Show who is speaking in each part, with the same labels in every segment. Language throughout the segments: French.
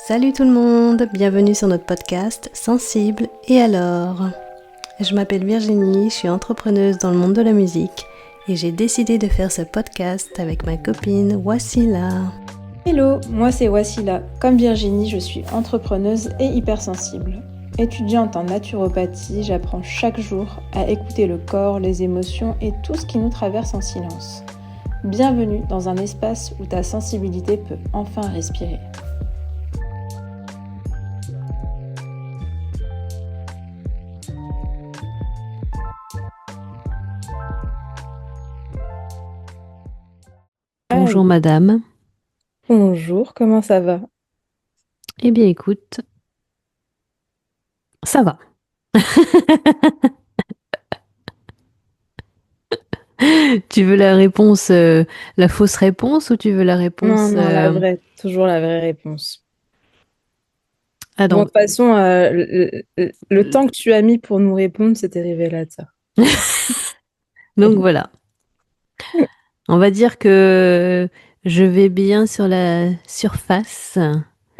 Speaker 1: Salut tout le monde, bienvenue sur notre podcast Sensible et alors. Je m'appelle Virginie, je suis entrepreneuse dans le monde de la musique et j'ai décidé de faire ce podcast avec ma copine Wassila.
Speaker 2: Hello, moi c'est Wassila. Comme Virginie, je suis entrepreneuse et hypersensible. Étudiante en naturopathie, j'apprends chaque jour à écouter le corps, les émotions et tout ce qui nous traverse en silence. Bienvenue dans un espace où ta sensibilité peut enfin respirer.
Speaker 1: Bonjour madame.
Speaker 2: Bonjour, comment ça va?
Speaker 1: Eh bien écoute, ça va. Tu veux la réponse, la fausse réponse ou tu veux la
Speaker 2: Non,
Speaker 1: réponse
Speaker 2: la vraie, toujours la vraie réponse.
Speaker 1: Ah
Speaker 2: Bon, de
Speaker 1: donc,
Speaker 2: toute façon, le temps que tu as mis pour nous répondre, c'était révélateur.
Speaker 1: donc voilà. On va dire que je vais bien sur la surface,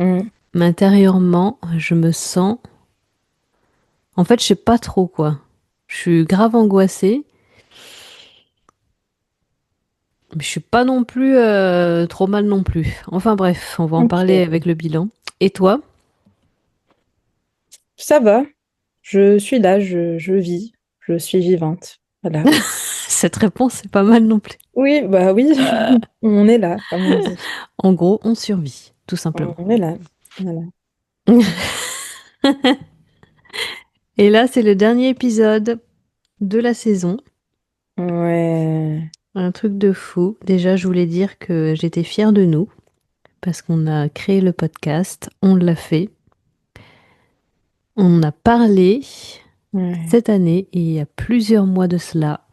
Speaker 2: Mm.
Speaker 1: mais intérieurement, je me sens... En fait, je sais pas trop quoi. Je suis grave angoissée, mais je suis pas non plus trop mal non plus. Enfin bref, on va en parler
Speaker 2: Ok.
Speaker 1: avec le bilan. Et toi?
Speaker 2: Ça va, je suis là, je vis, je suis vivante. Voilà.
Speaker 1: Cette réponse est pas mal non plus.
Speaker 2: Oui, bah oui, on est là, comme on dit.
Speaker 1: En gros, on survit, tout simplement.
Speaker 2: On est là. Voilà.
Speaker 1: Et là, c'est le dernier épisode de la saison.
Speaker 2: Ouais.
Speaker 1: Un truc de fou. Déjà, je voulais dire que j'étais fière de nous parce qu'on a créé le podcast, on l'a fait, on a parlé
Speaker 2: Ouais.
Speaker 1: cette année et il y a plusieurs mois de cela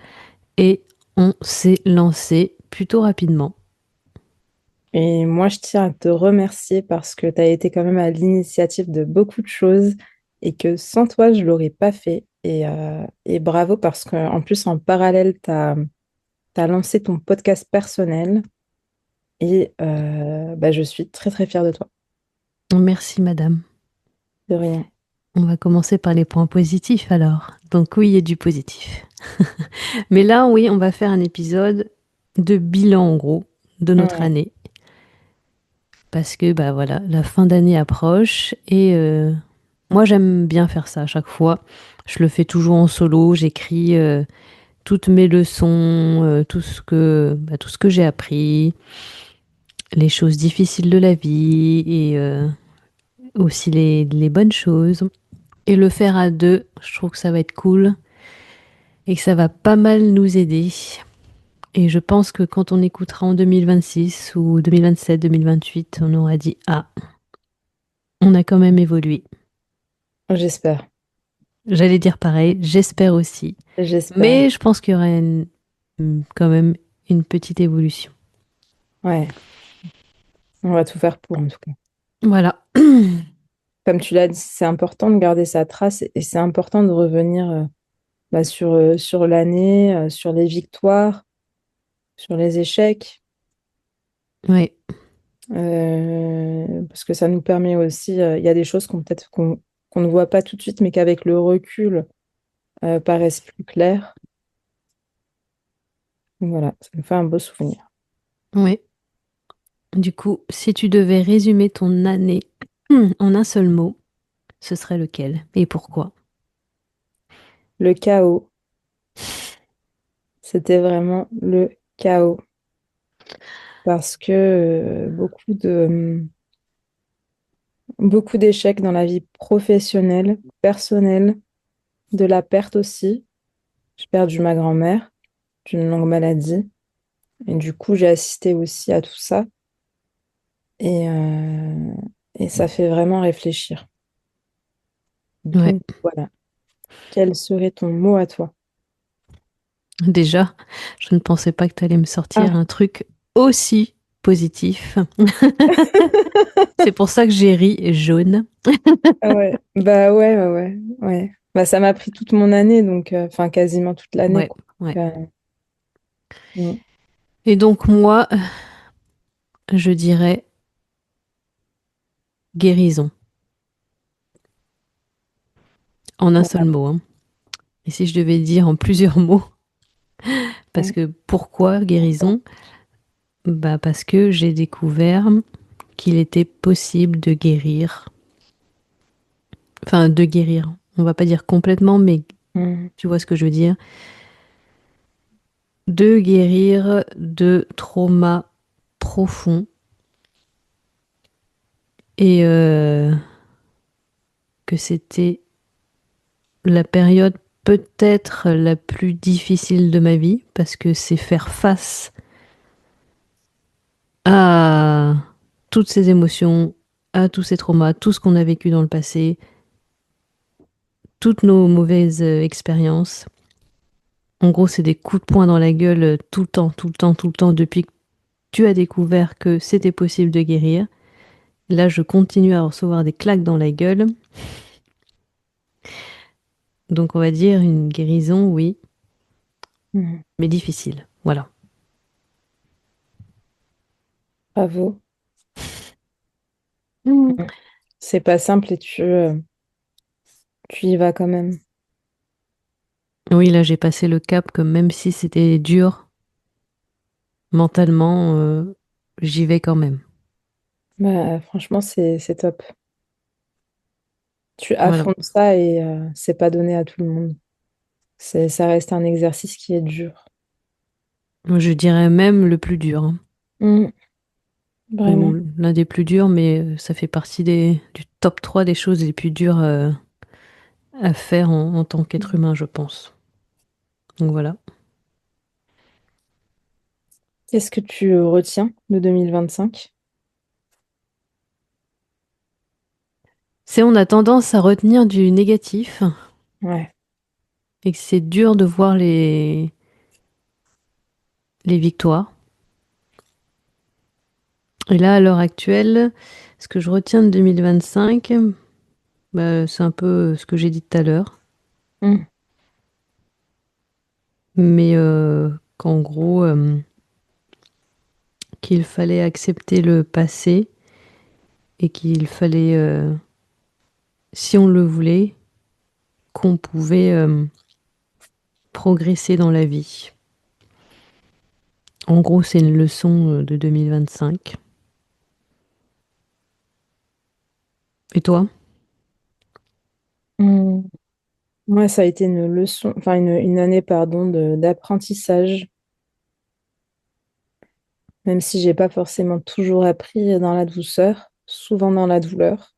Speaker 1: et on s'est lancé plutôt rapidement.
Speaker 2: Et moi, je tiens à te remercier parce que tu as été quand même à l'initiative de beaucoup de choses et que sans toi, je ne l'aurais pas fait. Et bravo parce qu'en plus, en parallèle, tu as lancé ton podcast personnel et bah, je suis très, très fière de toi.
Speaker 1: Merci, madame.
Speaker 2: De rien.
Speaker 1: On va commencer par les points positifs alors. Donc oui, il y a du positif. Mais là, oui, on va faire un épisode de bilan en gros de notre
Speaker 2: Ouais.
Speaker 1: année. Parce que bah voilà, la fin d'année approche et moi j'aime bien faire ça à chaque fois. Je le fais toujours en solo, j'écris toutes mes leçons, tout ce que j'ai appris, les choses difficiles de la vie et aussi les bonnes choses. Et le faire à deux, je trouve que ça va être cool et que ça va pas mal nous aider. Et je pense que quand on écoutera en 2026 ou 2027, 2028, on aura dit ah, on a quand même évolué.
Speaker 2: J'espère.
Speaker 1: J'allais dire pareil, j'espère aussi.
Speaker 2: J'espère.
Speaker 1: Mais je pense qu'il y aurait quand même une petite évolution.
Speaker 2: Ouais. On va tout faire pour, en tout cas.
Speaker 1: Voilà.
Speaker 2: Comme tu l'as dit, c'est important de garder sa trace et c'est important de revenir bah, sur l'année, sur les victoires, sur les échecs.
Speaker 1: Oui,
Speaker 2: Parce que ça nous permet aussi, il y a des choses qu'on ne voit pas tout de suite, mais qu'avec le recul paraissent plus claires. Donc voilà, ça nous fait un beau souvenir.
Speaker 1: oui. Du coup, si tu devais résumer ton année en un seul mot, ce serait lequel et pourquoi?
Speaker 2: Le chaos, c'était vraiment le chaos. Parce que beaucoup d'échecs dans la vie professionnelle, personnelle, de la perte aussi. J'ai perdu ma grand-mère d'une longue maladie. Et du coup, j'ai assisté aussi à tout ça. Et, euh, et ça fait vraiment réfléchir.
Speaker 1: Ouais.
Speaker 2: Donc voilà. Quel serait ton mot à toi?
Speaker 1: Déjà, je ne pensais pas que tu allais me sortir
Speaker 2: Ah,
Speaker 1: un truc aussi positif. C'est pour ça que j'ai ri jaune.
Speaker 2: ah ouais. Bah ouais, ouais, ouais, ouais. Bah, ça m'a pris toute mon année, donc enfin quasiment toute l'année,
Speaker 1: Ouais,
Speaker 2: quoi.
Speaker 1: ouais.
Speaker 2: Donc, mm.
Speaker 1: Et donc moi, je dirais guérison, en un seul
Speaker 2: Ouais.
Speaker 1: mot, hein. Et si je devais dire en plusieurs mots, parce que pourquoi guérison? Bah parce que j'ai découvert qu'il était possible de guérir, enfin de guérir. On va pas dire complètement, mais
Speaker 2: Mm.
Speaker 1: tu vois ce que je veux dire, de guérir de traumas profonds et que c'était la période peut-être la plus difficile de ma vie parce que c'est faire face à toutes ces émotions, à tous ces traumas, tout ce qu'on a vécu dans le passé, toutes nos mauvaises expériences. En gros, c'est des coups de poing dans la gueule tout le temps, tout le temps, tout le temps, depuis que tu as découvert que c'était possible de guérir. Là, je continue à recevoir des claques dans la gueule. Donc, on va dire une guérison, oui,
Speaker 2: Mm.
Speaker 1: mais difficile. Voilà.
Speaker 2: Bravo. Mm. C'est pas simple et tu y vas quand même.
Speaker 1: Oui, là, j'ai passé le cap que même si c'était dur, mentalement, j'y vais quand même.
Speaker 2: Bah, franchement, c'est top. Tu
Speaker 1: Voilà.
Speaker 2: affrontes ça et c'est pas donné à tout le monde. Ça reste un exercice qui est dur.
Speaker 1: Je dirais même le plus dur, hein.
Speaker 2: Mm.
Speaker 1: Ou
Speaker 2: Vraiment.
Speaker 1: l'un des plus durs, mais ça fait partie du top 3 des choses les plus dures à faire en tant qu'être humain, je pense. Donc voilà.
Speaker 2: Qu'est-ce que tu retiens de 2025?
Speaker 1: C'est on a tendance à retenir du négatif
Speaker 2: Ouais.
Speaker 1: et que c'est dur de voir les victoires. Et là, à l'heure actuelle, ce que je retiens de 2025, bah, c'est un peu ce que j'ai dit tout à l'heure,
Speaker 2: Mm.
Speaker 1: mais qu'en gros, qu'il fallait accepter le passé et qu'il fallait, si on le voulait, qu'on pouvait progresser dans la vie. En gros, c'est une leçon de 2025. Et toi?
Speaker 2: Mm. Moi, ça a été une leçon, enfin une année, pardon, d'apprentissage, même si j'ai pas forcément toujours appris dans la douceur, souvent dans la douleur.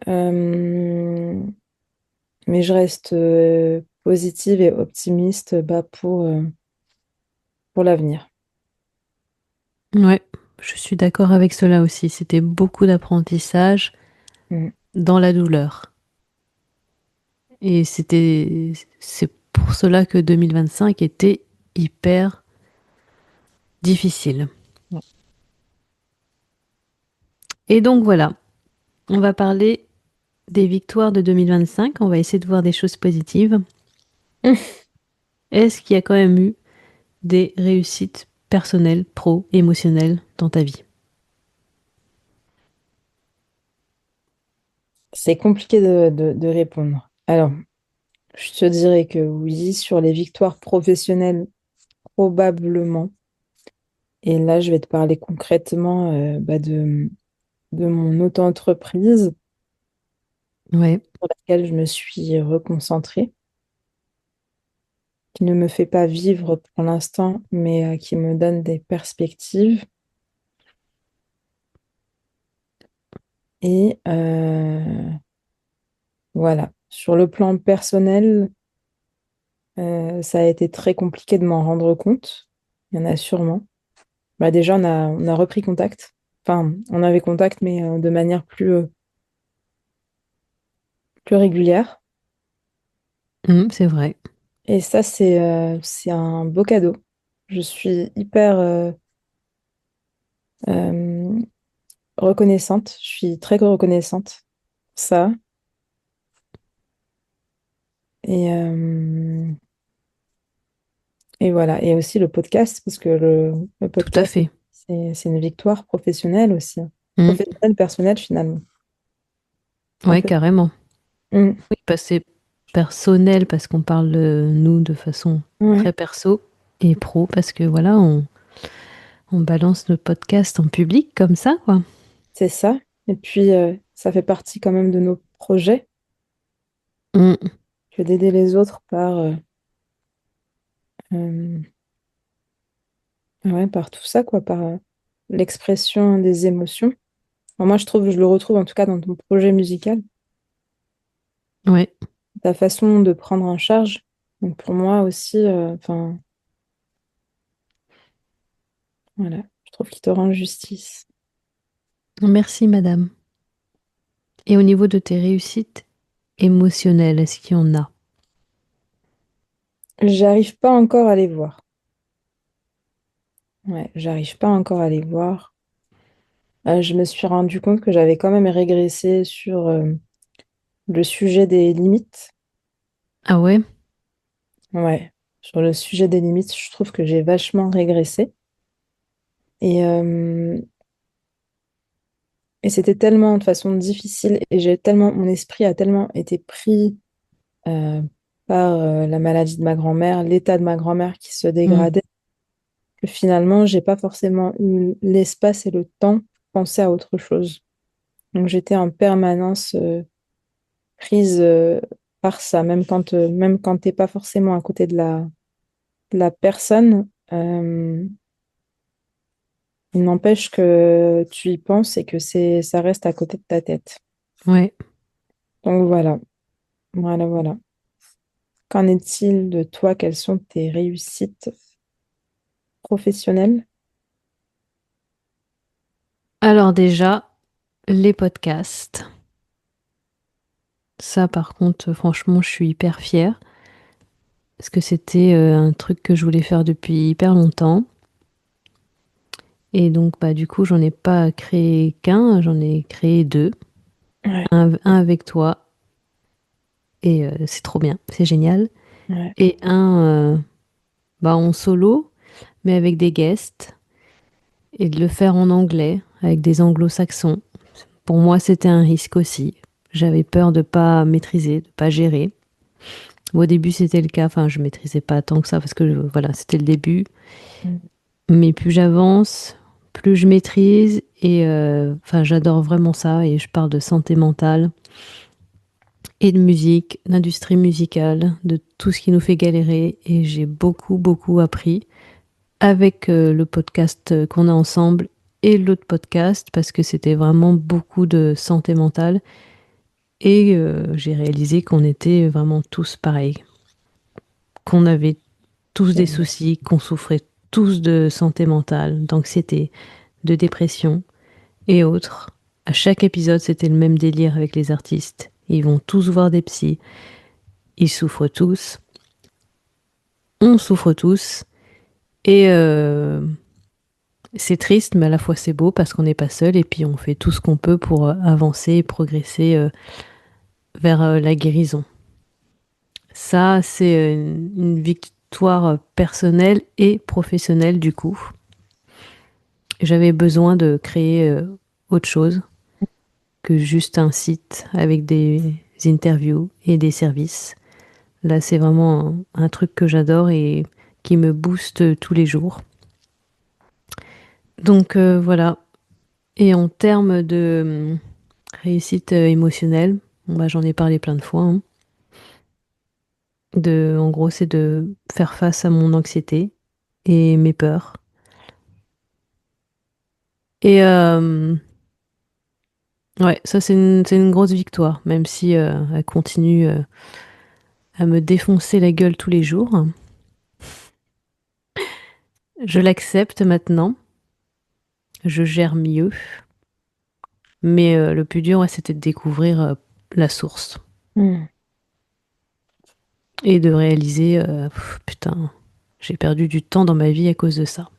Speaker 2: Euh, mais je reste positive et optimiste bah, pour l'avenir.
Speaker 1: Ouais, je suis d'accord avec cela aussi. C'était beaucoup d'apprentissage
Speaker 2: Mm.
Speaker 1: dans la douleur. Et c'est pour cela que 2025 était hyper difficile. Et donc voilà, on va parler des victoires de 2025. On va essayer de voir des choses positives. Est-ce qu'il y a quand même eu des réussites personnelles, pro, émotionnelles dans ta vie?
Speaker 2: C'est compliqué de répondre. Alors, je te dirais que oui, sur les victoires professionnelles, probablement. Et là, je vais te parler concrètement bah, de mon auto-entreprise
Speaker 1: Ouais.
Speaker 2: sur laquelle je me suis reconcentrée, qui ne me fait pas vivre pour l'instant, mais qui me donne des perspectives. Et voilà. Sur le plan personnel, ça a été très compliqué de m'en rendre compte. Il y en a sûrement. Bah, déjà, on a repris contact. Enfin, on avait contact, mais de manière plus régulière.
Speaker 1: C'est vrai.
Speaker 2: Et ça, c'est un beau cadeau. Je suis hyper euh, reconnaissante. Je suis très reconnaissante pour ça. Et, euh, et voilà. Et aussi le podcast, parce que le
Speaker 1: Tout à
Speaker 2: podcast,
Speaker 1: fait.
Speaker 2: c'est une victoire professionnelle aussi.
Speaker 1: Mm.
Speaker 2: professionnel, personnel finalement. Un
Speaker 1: Ouais,
Speaker 2: peu.
Speaker 1: carrément.
Speaker 2: Mm.
Speaker 1: Oui, bah, c'est personnel parce qu'on parle nous de façon très
Speaker 2: Ouais,
Speaker 1: perso et pro parce que voilà, on balance nos podcasts en public comme ça, quoi.
Speaker 2: c'est ça. Et puis, ça fait partie quand même de nos projets
Speaker 1: Mm.
Speaker 2: que d'aider les autres par, euh, ouais, par tout ça, quoi, par l'expression des émotions. Enfin, moi, je trouve, je le retrouve en tout cas dans ton projet musical,
Speaker 1: Ouais.
Speaker 2: ta façon de prendre en charge. Donc pour moi aussi, enfin, voilà, je trouve qu'il te rend justice.
Speaker 1: Merci, madame. Et au niveau de tes réussites émotionnelles, est-ce qu'il y en a?
Speaker 2: J'arrive pas encore à les voir. Ouais, j'arrive pas encore à les voir. Je me suis rendu compte que j'avais quand même régressé sur le sujet des limites.
Speaker 1: Ah ouais?
Speaker 2: Ouais, sur le sujet des limites, je trouve que j'ai vachement régressé. Et, euh, et c'était tellement de façon difficile et j'ai tellement, mon esprit a tellement été pris euh, par la maladie de ma grand-mère, l'état de ma grand-mère qui se
Speaker 1: Mm.
Speaker 2: dégradait, que finalement, j'ai pas forcément eu l'espace et le temps de penser à autre chose. Donc j'étais en permanence prise par ça, même quand t'es pas forcément à côté de la personne. Il n'empêche que tu y penses et que ça reste à côté de ta tête.
Speaker 1: Ouais.
Speaker 2: Donc voilà, voilà, voilà. Qu'en est-il de toi? Quelles sont tes réussites professionnelles?
Speaker 1: Alors déjà, les podcasts. Ça, par contre, franchement, je suis hyper fière parce que c'était un truc que je voulais faire depuis hyper longtemps. Et donc, bah, du coup, j'en ai pas créé qu'un, j'en ai créé deux.
Speaker 2: Ouais,
Speaker 1: Un avec toi, et c'est trop bien, c'est génial.
Speaker 2: ouais,
Speaker 1: Et un bah, en solo, mais avec des guests, et de le faire en anglais, avec des anglo-saxons. Pour moi, c'était un risque aussi. J'avais peur de pas maîtriser, de pas gérer. Au début, c'était le cas. Enfin, je maîtrisais pas tant que ça parce que voilà, c'était le début.
Speaker 2: mm,
Speaker 1: Mais plus j'avance, plus je maîtrise et enfin, j'adore vraiment ça. Et je parle de santé mentale et de musique, d'industrie musicale, de tout ce qui nous fait galérer. Et j'ai beaucoup, beaucoup appris avec le podcast qu'on a ensemble et l'autre podcast parce que c'était vraiment beaucoup de santé mentale. Et j'ai réalisé qu'on était vraiment tous pareils, qu'on avait tous des
Speaker 2: génial.
Speaker 1: soucis, qu'on souffrait tous de santé mentale, d'anxiété, de dépression et autres. À chaque épisode, c'était le même délire avec les artistes. Ils vont tous voir des psys, ils souffrent tous, on souffre tous, et c'est triste, mais à la fois c'est beau parce qu'on n'est pas seul et puis on fait tout ce qu'on peut pour avancer et progresser vers la guérison. Ça, c'est une victoire personnelle et professionnelle du coup. J'avais besoin de créer autre chose que juste un site avec des interviews et des services. Là, c'est vraiment un truc que j'adore et qui me booste tous les jours. Donc voilà. Et en termes de réussite émotionnelle, bon, bah, j'en ai parlé plein de fois, hein. En gros, c'est de faire face à mon anxiété et mes peurs. Et ouais, ça c'est une grosse victoire, même si elle continue à me défoncer la gueule tous les jours. Je l'accepte maintenant, je gère mieux, mais le plus dur, ouais, c'était de découvrir la source
Speaker 2: Mm.
Speaker 1: et de réaliser, putain, j'ai perdu du temps dans ma vie à cause de ça.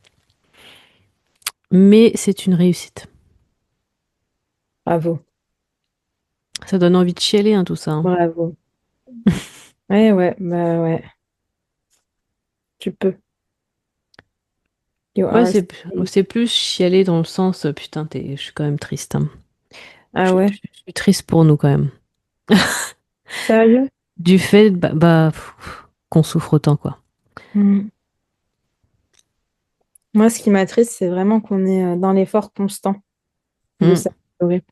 Speaker 1: Mais c'est une réussite.
Speaker 2: Bravo,
Speaker 1: Ça donne envie de chialer, hein, tout ça, hein.
Speaker 2: bravo. Ouais, ouais, bah ouais, tu peux.
Speaker 1: Ouais,
Speaker 2: C'est-
Speaker 1: c'est plus chialer dans le sens, putain, je suis quand même triste, hein.
Speaker 2: Ah ouais,
Speaker 1: Je suis triste pour nous quand même.
Speaker 2: sérieux?
Speaker 1: Du fait, qu'on souffre autant, quoi.
Speaker 2: Hmm. Moi, ce qui m'attriste, c'est vraiment qu'on est dans l'effort constant de
Speaker 1: Mm,
Speaker 2: s'améliorer.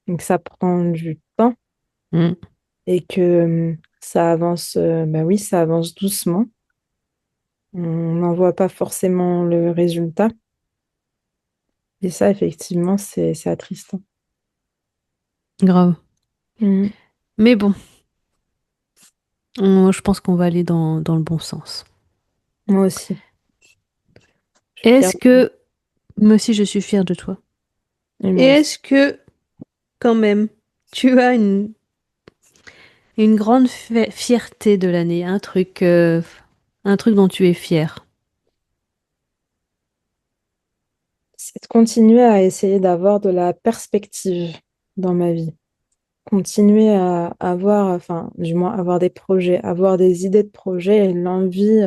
Speaker 2: Donc, ça prend du temps
Speaker 1: mm.
Speaker 2: et que ça avance, bah oui, ça avance doucement. On n'en voit pas forcément le résultat. Et ça, effectivement, c'est attristant.
Speaker 1: Grave.
Speaker 2: Hmm.
Speaker 1: Mais bon, je pense qu'on va aller dans le bon sens.
Speaker 2: Moi aussi, je suis fière
Speaker 1: Est-ce
Speaker 2: de
Speaker 1: que, moi aussi, je suis fière de toi.
Speaker 2: et
Speaker 1: Et
Speaker 2: moi aussi.
Speaker 1: est-ce que, quand même, tu as une grande fierté de l'année, un truc dont tu es fière?
Speaker 2: C'est de continuer à essayer d'avoir de la perspective dans ma vie. Continuer à avoir, enfin, du moins, avoir des projets, avoir des idées de projets et l'envie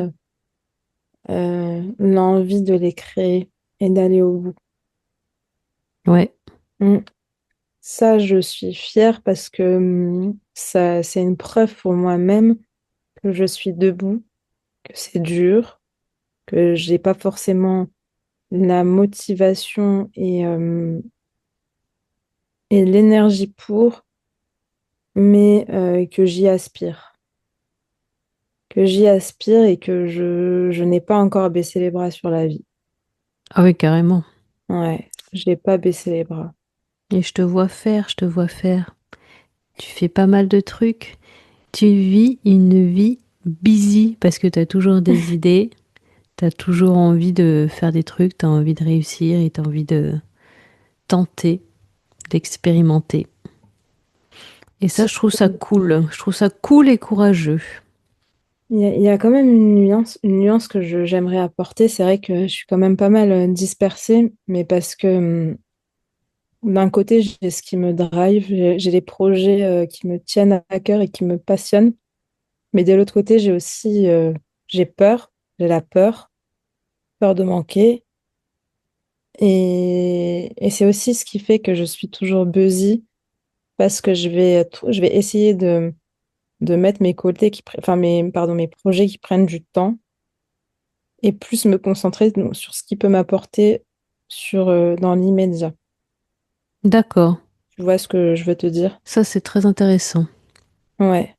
Speaker 2: de les créer et d'aller au bout.
Speaker 1: Ouais.
Speaker 2: Mm. Ça, je suis fière parce que ça, c'est une preuve pour moi-même que je suis debout, que c'est dur, que j'ai pas forcément la motivation et l'énergie pour, mais que j'y aspire. Que j'y aspire et que je n'ai pas encore baissé les bras sur la vie.
Speaker 1: Ah oui, carrément.
Speaker 2: Ouais, j'ai pas baissé les bras.
Speaker 1: Et je te vois faire, je te vois faire. Tu fais pas mal de trucs. Tu vis une vie busy parce que tu as toujours des idées, tu as toujours envie de faire des trucs, tu as envie de réussir et tu as envie de tenter, d'expérimenter. Et ça, je trouve ça cool. Je trouve ça cool et courageux.
Speaker 2: Il y a quand même une nuance que j'aimerais apporter. C'est vrai que je suis quand même pas mal dispersée, mais parce que d'un côté, j'ai ce qui me drive, j'ai les projets qui me tiennent à cœur et qui me passionnent. Mais de l'autre côté, j'ai aussi j'ai peur, j'ai la peur, peur de manquer. Et c'est aussi ce qui fait que je suis toujours busy parce que je vais essayer de mettre mes côtés enfin pardon, mes projets qui prennent du temps et plus me concentrer sur ce qui peut m'apporter dans l'immédiat.
Speaker 1: D'accord.
Speaker 2: Tu vois ce que je veux te dire?
Speaker 1: Ça, c'est très intéressant.
Speaker 2: Ouais.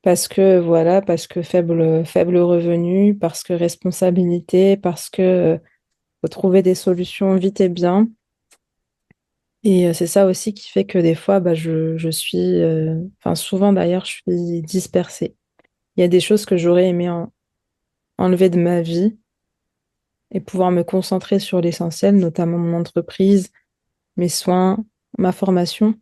Speaker 2: Parce que voilà, parce que faible revenu, parce que responsabilité, parce que faut trouver des solutions vite et bien. Et c'est ça aussi qui fait que des fois, bah, je suis, enfin souvent d'ailleurs, je suis dispersée. Il y a des choses que j'aurais aimé enlever de ma vie et pouvoir me concentrer sur l'essentiel, notamment mon entreprise, mes soins, ma formation.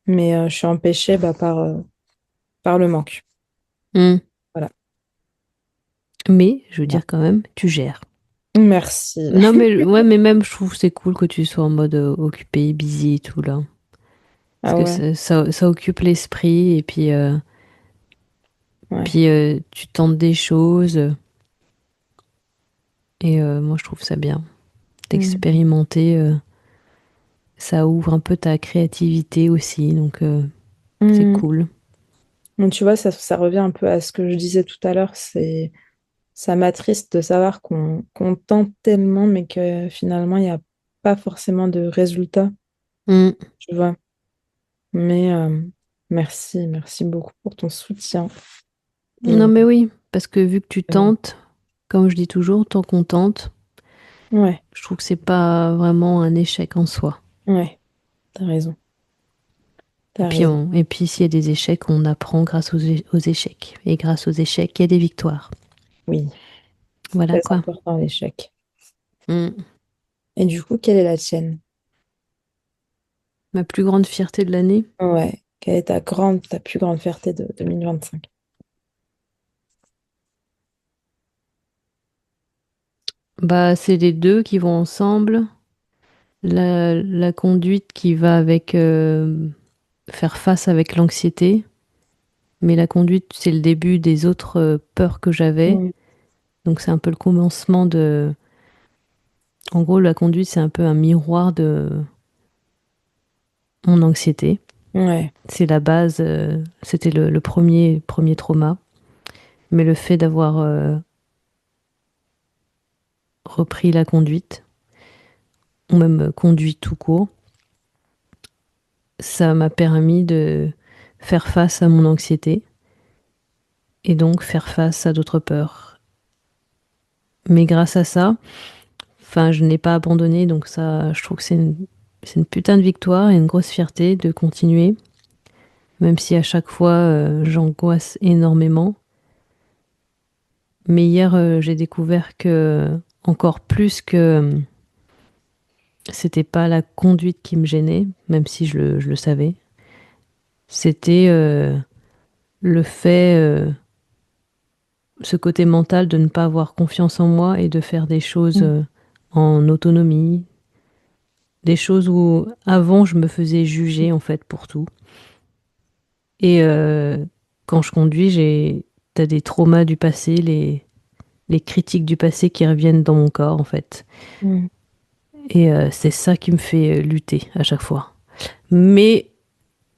Speaker 2: Mais je suis empêchée bah, par le manque.
Speaker 1: Hmm.
Speaker 2: Voilà.
Speaker 1: Mais, je veux
Speaker 2: Voilà.
Speaker 1: dire quand même, tu gères.
Speaker 2: Merci.
Speaker 1: Non, mais ouais, mais même, je trouve que c'est cool que tu sois en mode occupé, busy et tout, là. Parce
Speaker 2: Ah
Speaker 1: que
Speaker 2: ouais,
Speaker 1: ça occupe l'esprit et
Speaker 2: ouais.
Speaker 1: puis tu tentes des choses. Et moi, je trouve ça bien
Speaker 2: Mm.
Speaker 1: d'expérimenter. Ça ouvre un peu ta créativité aussi, donc c'est
Speaker 2: Mm.
Speaker 1: cool.
Speaker 2: Donc, tu vois, ça revient un peu à ce que je disais tout à l'heure. Ça m'attriste de savoir qu'on tente tellement, mais que finalement, il n'y a pas forcément de résultat,
Speaker 1: Mm.
Speaker 2: tu vois. Mais merci beaucoup pour ton soutien.
Speaker 1: Non,
Speaker 2: Et
Speaker 1: mais oui, parce que vu que tu
Speaker 2: euh,
Speaker 1: tentes, comme je dis toujours, tant qu'on tente,
Speaker 2: ouais,
Speaker 1: je trouve que c'est pas vraiment un échec en soi.
Speaker 2: ouais, t'as raison, t'as raison.
Speaker 1: Et puis s'il y a des échecs, on apprend grâce aux échecs. Et grâce aux échecs, il y a des victoires.
Speaker 2: Oui,
Speaker 1: Voilà
Speaker 2: très
Speaker 1: quoi.
Speaker 2: important l'échec.
Speaker 1: Mm.
Speaker 2: Et du coup, quelle est la tienne?
Speaker 1: Ma plus grande fierté de l'année,
Speaker 2: Ouais, quelle est ta plus grande fierté de 2025?
Speaker 1: bah c'est les deux qui vont ensemble. La conduite qui va avec faire face avec l'anxiété, mais la conduite, c'est le début des autres peurs que j'avais.
Speaker 2: Mm.
Speaker 1: Donc c'est un peu le commencement En gros, la conduite, c'est un peu un miroir de mon anxiété.
Speaker 2: Ouais.
Speaker 1: C'est la base, c'était le premier trauma. Mais le fait d'avoir repris la conduite, ou même conduit tout court, ça m'a permis de faire face à mon anxiété et donc faire face à d'autres peurs. Mais grâce à ça, enfin, je n'ai pas abandonné, donc ça, je trouve que c'est une putain de victoire et une grosse fierté de continuer, même si à chaque fois j'angoisse énormément. Mais hier, j'ai découvert que, encore plus que c'était pas la conduite qui me gênait, même si je le savais, c'était le fait, ce côté mental de ne pas avoir confiance en moi et de faire des choses
Speaker 2: Mm.
Speaker 1: en autonomie, des choses où avant je me faisais juger en fait pour tout. Et quand je conduis, t'as des traumas du passé, les critiques du passé qui reviennent dans mon corps en fait.
Speaker 2: Mm.
Speaker 1: Et c'est ça qui me fait lutter à chaque fois. Mais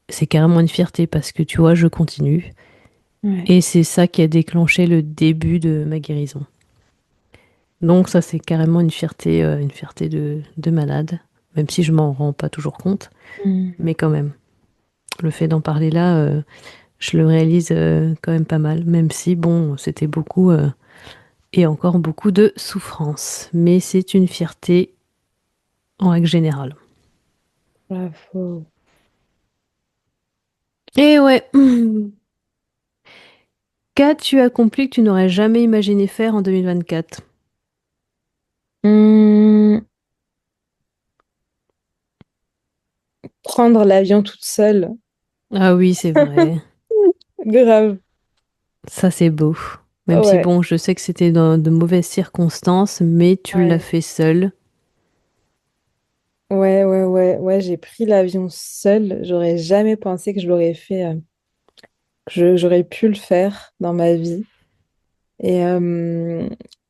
Speaker 1: c'est carrément une fierté parce que tu vois, je continue.
Speaker 2: Ouais.
Speaker 1: Et c'est ça qui a déclenché le début de ma guérison. Donc ça, c'est carrément une fierté de malade, même si je m'en rends pas toujours compte,
Speaker 2: Mm.
Speaker 1: mais quand même. Le fait d'en parler là, je le réalise quand même pas mal, même si, bon, c'était beaucoup et encore beaucoup de souffrance. Mais c'est une fierté en règle générale.
Speaker 2: Bravo.
Speaker 1: Et ouais, qu'as-tu accompli que tu n'aurais jamais imaginé faire en 2024?
Speaker 2: Hmm, prendre l'avion toute seule.
Speaker 1: Ah oui, c'est vrai.
Speaker 2: Grave.
Speaker 1: Ça, c'est beau. Même si,
Speaker 2: Ouais.
Speaker 1: bon, je sais que c'était dans de mauvaises circonstances, mais tu l'as
Speaker 2: Ouais.
Speaker 1: fait seul.
Speaker 2: Ouais, j'ai pris l'avion seule. J'aurais jamais pensé que je l'aurais fait, j'aurais pu le faire dans ma vie. Et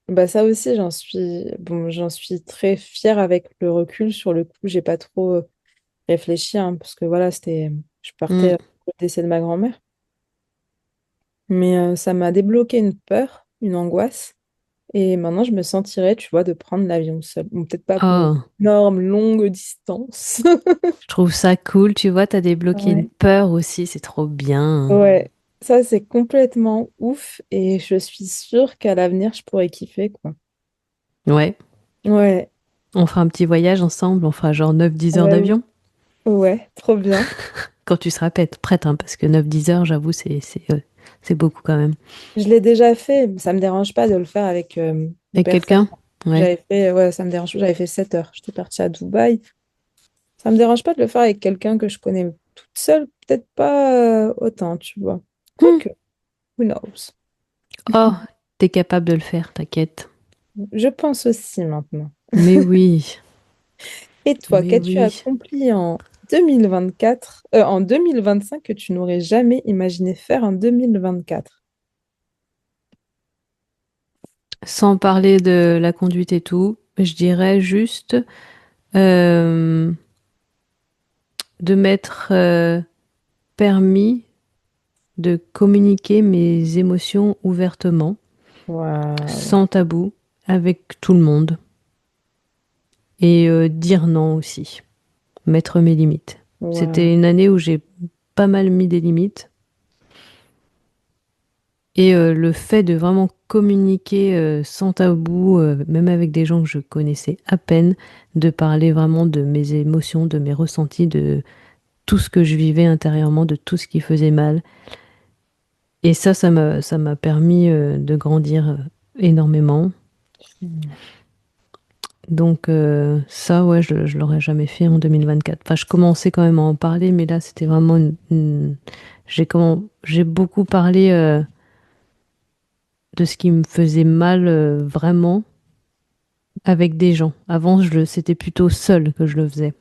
Speaker 2: bah ça aussi, j'en suis très fière avec le recul. Sur le coup, j'ai pas trop réfléchi, hein, parce que voilà, je
Speaker 1: Mm.
Speaker 2: partais au décès de ma grand-mère. Mais ça m'a débloqué une peur, une angoisse. Et maintenant, je me sentirais, tu vois, de prendre l'avion seule. Bon, peut-être pas pour une
Speaker 1: Oh,
Speaker 2: énorme longue distance.
Speaker 1: je trouve ça cool. Tu vois, t'as débloqué une
Speaker 2: Ouais.
Speaker 1: peur aussi. C'est trop bien.
Speaker 2: Ouais, ça c'est complètement ouf et je suis sûre qu'à l'avenir, je pourrais kiffer, quoi.
Speaker 1: Ouais.
Speaker 2: Ouais,
Speaker 1: On fera un petit voyage ensemble. On fera genre 9-10 heures
Speaker 2: ouais,
Speaker 1: d'avion.
Speaker 2: ouais, trop bien.
Speaker 1: Quand tu seras prête, hein, parce que 9-10 heures, j'avoue, c'est beaucoup quand même.
Speaker 2: Je l'ai déjà fait, ça me dérange pas de le faire avec une
Speaker 1: Avec
Speaker 2: personne.
Speaker 1: quelqu'un? Ouais.
Speaker 2: J'avais fait, ouais, ça me dérange pas, j'avais fait 7 heures. J'étais partie à Dubaï. Ça me dérange pas de le faire avec quelqu'un que je connais toute seule, peut-être pas autant, tu vois.
Speaker 1: Hmm.
Speaker 2: Quoique, who knows.
Speaker 1: Oh, t'es capable de le faire, t'inquiète.
Speaker 2: Je pense aussi maintenant.
Speaker 1: Mais oui,
Speaker 2: Et toi,
Speaker 1: mais
Speaker 2: qu'as-tu
Speaker 1: oui.
Speaker 2: accompli en 2024, en 2025 que tu n'aurais jamais imaginé faire en 2024?
Speaker 1: Sans parler de la conduite et tout, je dirais juste euh, de m'être permis de communiquer mes émotions ouvertement,
Speaker 2: Waouh,
Speaker 1: sans tabou, avec tout le monde. Et dire non aussi, mettre mes limites.
Speaker 2: waouh.
Speaker 1: C'était une année où j'ai pas mal mis des limites. Et le fait de vraiment communiquer sans tabou, même avec des gens que je connaissais à peine, de parler vraiment de mes émotions, de mes ressentis, de tout ce que je vivais intérieurement, de tout ce qui faisait mal. Et ça m'a permis de grandir énormément. Donc ça, ouais, je l'aurais jamais fait en 2024. Enfin, je commençais quand même à en parler, mais là, c'était vraiment j'ai beaucoup parlé de ce qui me faisait mal vraiment avec des gens. Avant, c'était plutôt seul que je le faisais.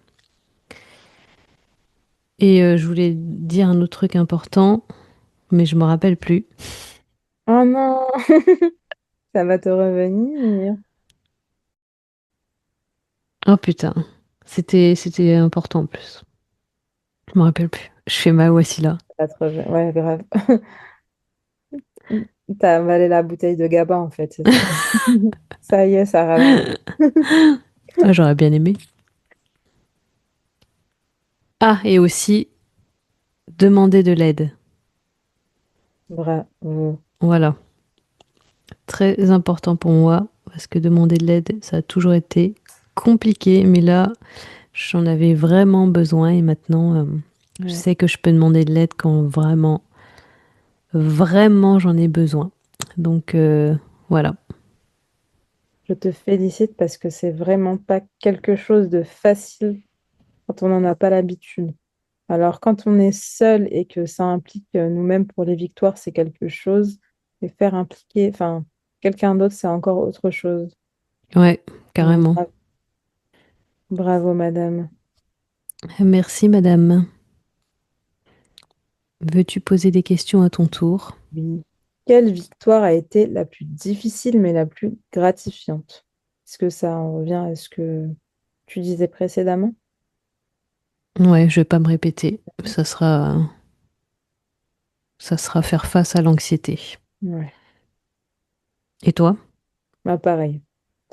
Speaker 1: Et je voulais dire un autre truc important, mais je me rappelle plus.
Speaker 2: Oh non, ça va te revenir.
Speaker 1: Oh putain, c'était important en plus. Je me rappelle plus. Je fais ma Wassila.
Speaker 2: Pas trop ouais, grave. T'as avalé la bouteille de GABA, en fait, c'est ça. Ça y est, ça ralentit.
Speaker 1: Ah, j'aurais bien aimé. Ah, et aussi demander de l'aide.
Speaker 2: Bravo.
Speaker 1: Voilà, très important pour moi parce que demander de l'aide, ça a toujours été compliqué, mais là, j'en avais vraiment besoin et maintenant, je
Speaker 2: Ouais.
Speaker 1: sais que je peux demander de l'aide quand vraiment, vraiment j'en ai besoin. Donc voilà.
Speaker 2: Je te félicite parce que c'est vraiment pas quelque chose de facile quand on n'en a pas l'habitude. Alors, quand on est seul et que ça implique nous-mêmes pour les victoires, c'est quelque chose. Et faire impliquer, enfin, quelqu'un d'autre, c'est encore autre chose.
Speaker 1: Ouais,
Speaker 2: Donc,
Speaker 1: carrément.
Speaker 2: bravo, madame.
Speaker 1: Merci, madame. Veux-tu poser des questions à ton tour?
Speaker 2: Oui. Quelle victoire a été la plus difficile mais la plus gratifiante? Est-ce que ça en revient à ce que tu disais précédemment?
Speaker 1: Ouais, je vais pas me répéter. Ça sera faire face à l'anxiété.
Speaker 2: Ouais,
Speaker 1: Et toi?
Speaker 2: bah, pareil.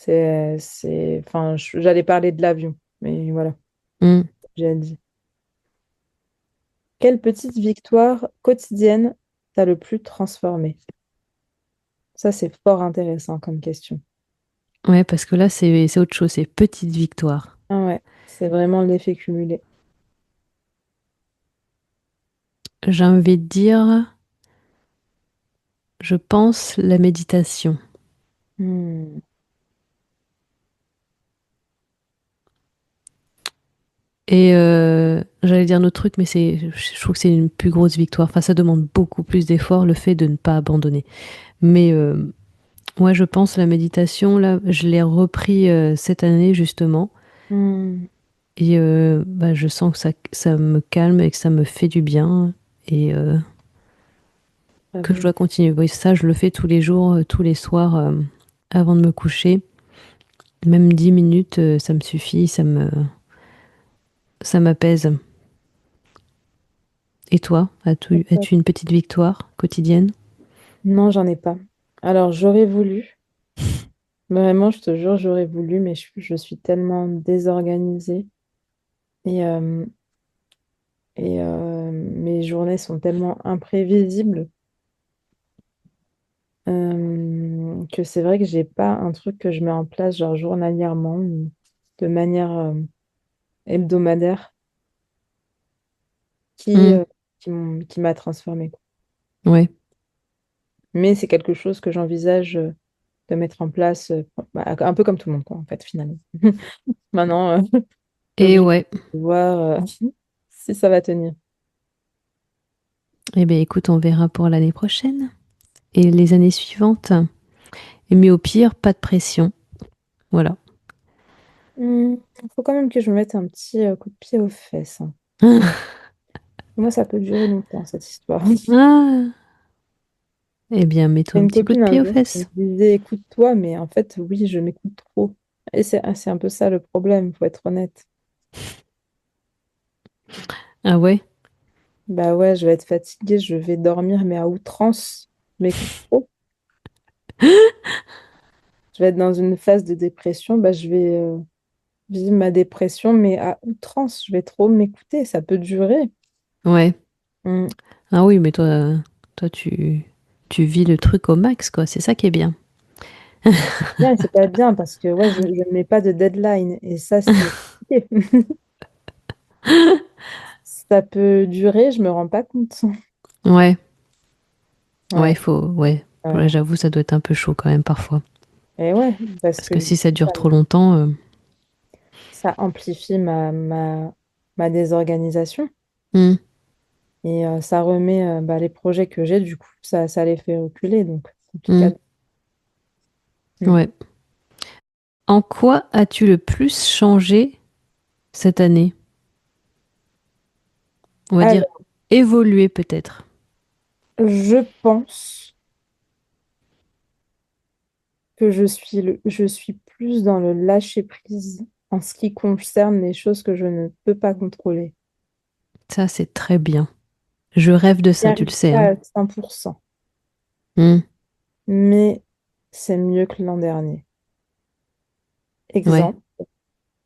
Speaker 2: Enfin, j'allais parler de l'avion, mais voilà,
Speaker 1: Hmm.
Speaker 2: j'ai dit. Quelle petite victoire quotidienne t'as le plus transformée? Ça, c'est fort intéressant comme question.
Speaker 1: Ouais, parce que là, c'est autre chose, c'est petite victoire.
Speaker 2: Ah ouais, c'est vraiment l'effet cumulé.
Speaker 1: J'ai envie de dire, je pense la méditation.
Speaker 2: Hmm,
Speaker 1: Et j'allais dire notre truc, mais je trouve que c'est une plus grosse victoire. Enfin, ça demande beaucoup plus d'efforts, le fait de ne pas abandonner. Mais ouais, je pense la méditation, là, je l'ai repris cette année, justement.
Speaker 2: hmm,
Speaker 1: Et bah, je sens que ça me calme et que ça me fait du bien. Et que je
Speaker 2: bravo.
Speaker 1: dois continuer. Oui, ça, je le fais tous les jours, tous les soirs, avant de me coucher. Même 10 minutes, ça me suffit, ça m'apaise. Et toi, as-tu une petite victoire quotidienne?
Speaker 2: Non, j'en ai pas. Alors, j'aurais voulu, vraiment, je te jure, j'aurais voulu, mais je suis tellement désorganisée et, euh, mes journées sont tellement imprévisibles que c'est vrai que j'ai pas un truc que je mets en place, genre journalièrement ou de manière hebdomadaire qui,
Speaker 1: Hmm,
Speaker 2: euh, qui m'a transformée, quoi.
Speaker 1: ouais.
Speaker 2: Mais c'est quelque chose que j'envisage de mettre en place, bah, un peu comme tout le monde, quoi, en fait, finalement. Maintenant,
Speaker 1: Et
Speaker 2: l'objectif,
Speaker 1: ouais.
Speaker 2: c'est de voir si ça va tenir.
Speaker 1: Eh bien, écoute, on verra pour l'année prochaine et les années suivantes. Mais au pire, pas de pression. Voilà.
Speaker 2: Il faut quand même que je me mette un petit coup de pied aux fesses, hein. Moi, ça peut durer longtemps, cette histoire.
Speaker 1: Ah, eh bien,
Speaker 2: J'ai
Speaker 1: mets-toi un
Speaker 2: une
Speaker 1: petit coup de
Speaker 2: copine un
Speaker 1: pied aux
Speaker 2: jour qui me
Speaker 1: fesses.
Speaker 2: disait, écoute-toi, mais en fait, oui, je m'écoute trop. Et c'est un peu ça le problème, il faut être honnête.
Speaker 1: Ah ouais?
Speaker 2: Bah ouais, je vais être fatiguée, je vais dormir, mais à outrance. Je m'écoute trop. Je vais être dans une phase de dépression, bah, je vais vivre ma dépression, mais à outrance. Je vais trop m'écouter, ça peut durer.
Speaker 1: Ouais.
Speaker 2: Mm.
Speaker 1: Ah oui, mais toi, tu vis le truc au max, quoi. C'est ça qui est bien.
Speaker 2: Bien, et c'est pas bien parce que ouais, je ne mets pas de deadline et ça, c'est compliqué. Ça peut durer, je me rends pas compte.
Speaker 1: Ouais. Ouais,
Speaker 2: Ouais,
Speaker 1: il faut. Ouais. Ouais,
Speaker 2: ouais.
Speaker 1: j'avoue, ça doit être un peu chaud quand même parfois.
Speaker 2: Et ouais, parce
Speaker 1: Parce
Speaker 2: que
Speaker 1: que
Speaker 2: du
Speaker 1: si ça
Speaker 2: coup,
Speaker 1: dure trop longtemps.
Speaker 2: ça amplifie ma désorganisation
Speaker 1: Hmm,
Speaker 2: et ça remet bah, les projets que j'ai, du coup, ça les fait reculer, donc
Speaker 1: hmm,
Speaker 2: compliqué. Mm.
Speaker 1: ouais. En quoi as-tu le plus changé cette année? On va dire
Speaker 2: Alors,
Speaker 1: évolué peut-être.
Speaker 2: je pense que je suis plus dans le lâcher prise. en ce qui concerne les choses que je ne peux pas contrôler.
Speaker 1: Ça, c'est très bien. Je rêve de
Speaker 2: Je n'y
Speaker 1: ça, tu
Speaker 2: arrive
Speaker 1: le sais,
Speaker 2: pas
Speaker 1: hein.
Speaker 2: à 100%,
Speaker 1: Hmm.
Speaker 2: mais c'est mieux que l'an dernier.
Speaker 1: Ouais.
Speaker 2: Exemple,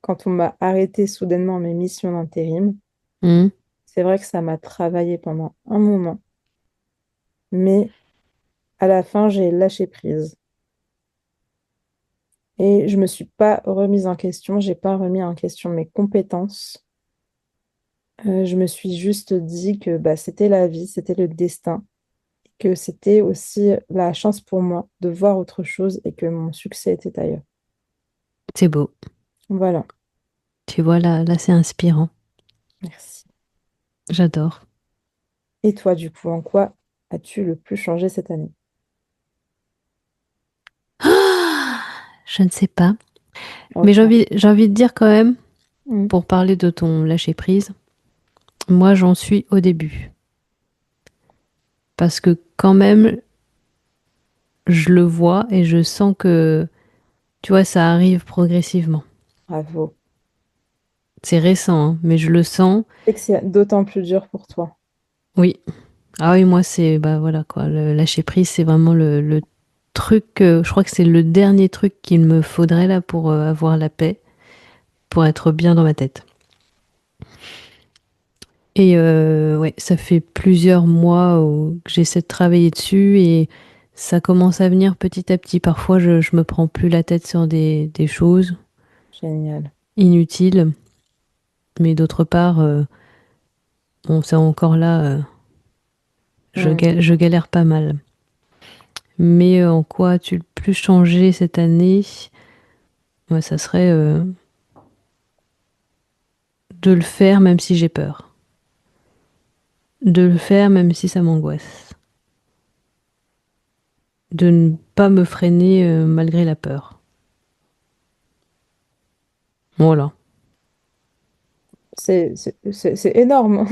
Speaker 2: quand on m'a arrêté soudainement mes missions d'intérim,
Speaker 1: Hmm.
Speaker 2: c'est vrai que ça m'a travaillé pendant un moment, mais à la fin, j'ai lâché prise. Et je me suis pas remise en question, j'ai pas remis en question mes compétences. Je me suis juste dit que bah, c'était la vie, c'était le destin, que c'était aussi la chance pour moi de voir autre chose et que mon succès était ailleurs.
Speaker 1: C'est beau.
Speaker 2: Voilà,
Speaker 1: Tu vois, là, c'est inspirant.
Speaker 2: merci.
Speaker 1: J'adore.
Speaker 2: Et toi, du coup, en quoi as-tu le plus changé cette année?
Speaker 1: Ah, je ne sais pas. Mais
Speaker 2: Ok.
Speaker 1: j'ai envie de dire quand même,
Speaker 2: Mm.
Speaker 1: pour parler de ton lâcher-prise, moi, j'en suis au début. Parce que quand même, je le vois et je sens que, tu vois, ça arrive progressivement.
Speaker 2: Bravo.
Speaker 1: C'est récent, hein, mais je le sens.
Speaker 2: Et que c'est d'autant plus dur pour toi.
Speaker 1: Oui. Ah oui, moi, c'est, bah voilà, quoi. Le lâcher prise, c'est vraiment le truc, je crois que c'est le dernier truc qu'il me faudrait là pour avoir la paix, pour être bien dans ma tête. Et ouais, ça fait plusieurs mois que j'essaie de travailler dessus et ça commence à venir petit à petit. Parfois, je me prends plus la tête sur des choses
Speaker 2: Génial.
Speaker 1: inutiles, mais d'autre part, bon, c'est encore là,
Speaker 2: Mm.
Speaker 1: je galère pas mal. Mais en quoi as-tu le plus changé cette année? Ouais, ça serait de le faire même si j'ai peur. De le faire même si ça m'angoisse. De ne pas me freiner malgré la peur. Voilà.
Speaker 2: C'est énorme.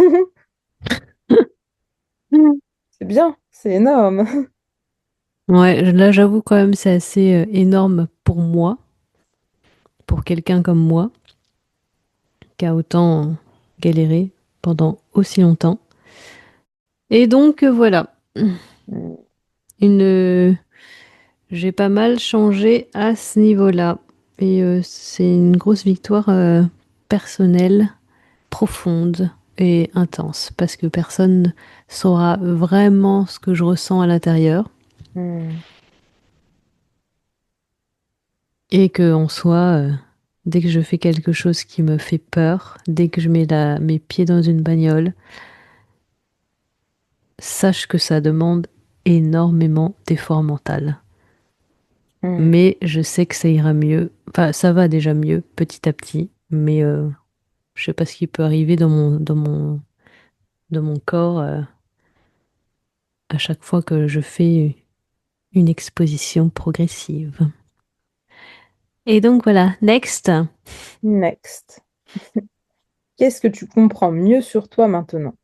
Speaker 2: C'est bien, c'est énorme.
Speaker 1: Ouais, là j'avoue quand même c'est assez énorme pour moi, pour quelqu'un comme moi, qui a autant galéré pendant aussi longtemps. Et donc voilà,
Speaker 2: Mm.
Speaker 1: une, j'ai pas mal changé à ce niveau-là. Et c'est une grosse victoire personnelle, profonde et intense, parce que personne saura vraiment ce que je ressens à l'intérieur.
Speaker 2: Mm.
Speaker 1: Et que en soi, dès que je fais quelque chose qui me fait peur, dès que je mets mes pieds dans une bagnole, sache que ça demande énormément d'efforts mental.
Speaker 2: Mm.
Speaker 1: Mais je sais que ça ira mieux. Enfin, ça va déjà mieux petit à petit, mais je sais pas ce qui peut arriver dans mon corps à chaque fois que je fais une exposition progressive. Et donc voilà, next.
Speaker 2: Next. Qu'est-ce que tu comprends mieux sur toi maintenant?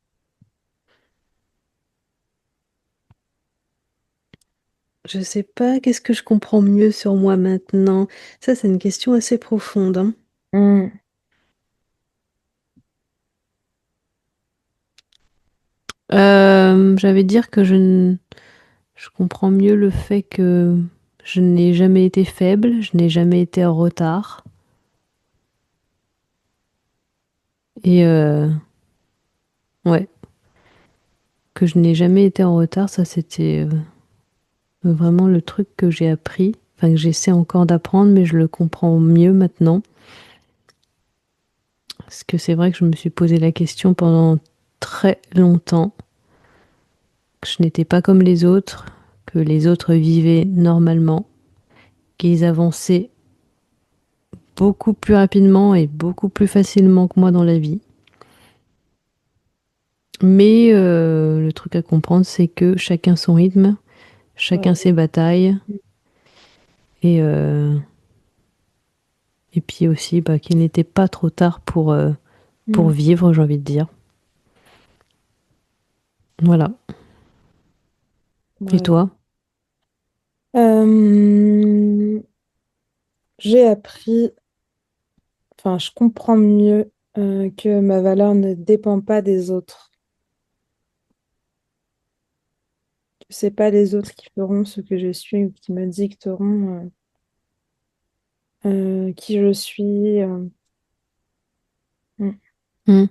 Speaker 1: Je sais pas, qu'est-ce que je comprends mieux sur moi maintenant? Ça, c'est une question assez profonde, hein.
Speaker 2: Mm.
Speaker 1: J'avais dire que je comprends mieux le fait que je n'ai jamais été faible, je n'ai jamais été en retard. Et ouais, que je n'ai jamais été en retard, ça c'était vraiment le truc que j'ai appris, enfin que j'essaie encore d'apprendre, mais je le comprends mieux maintenant. Parce que c'est vrai que je me suis posé la question pendant très longtemps, que je n'étais pas comme les autres, que les autres vivaient normalement, qu'ils avançaient beaucoup plus rapidement et beaucoup plus facilement que moi dans la vie. Mais le truc à comprendre, c'est que chacun son rythme, chacun
Speaker 2: Ouais.
Speaker 1: ses batailles, et, et puis aussi bah, qu'il n'était pas trop tard pour
Speaker 2: Mm.
Speaker 1: vivre, j'ai envie de dire. Voilà. Et
Speaker 2: Ouais.
Speaker 1: toi?
Speaker 2: J'ai appris enfin, je comprends mieux que ma valeur ne dépend pas des autres. C'est pas les autres qui feront ce que je suis ou qui me dicteront qui je suis. Mm.
Speaker 1: Hmm,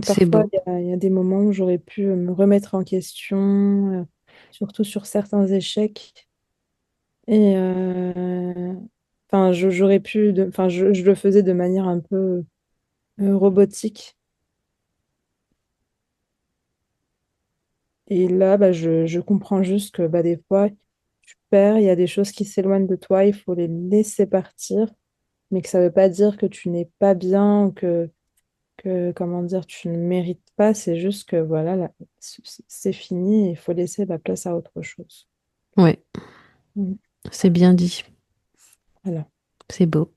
Speaker 1: c'est
Speaker 2: Parfois,
Speaker 1: beau.
Speaker 2: il y a des moments où j'aurais pu me remettre en question, surtout sur certains échecs. Et enfin, j'aurais pu, enfin, je le faisais de manière un peu robotique. Et là, bah, je comprends juste que bah, des fois, tu perds, il y a des choses qui s'éloignent de toi, il faut les laisser partir, mais que ça ne veut pas dire que tu n'es pas bien ou comment dire, tu ne mérites pas. C'est juste que voilà, là, c'est fini, il faut laisser la place à autre chose.
Speaker 1: Ouais,
Speaker 2: Mm.
Speaker 1: c'est bien dit.
Speaker 2: Voilà.
Speaker 1: C'est beau.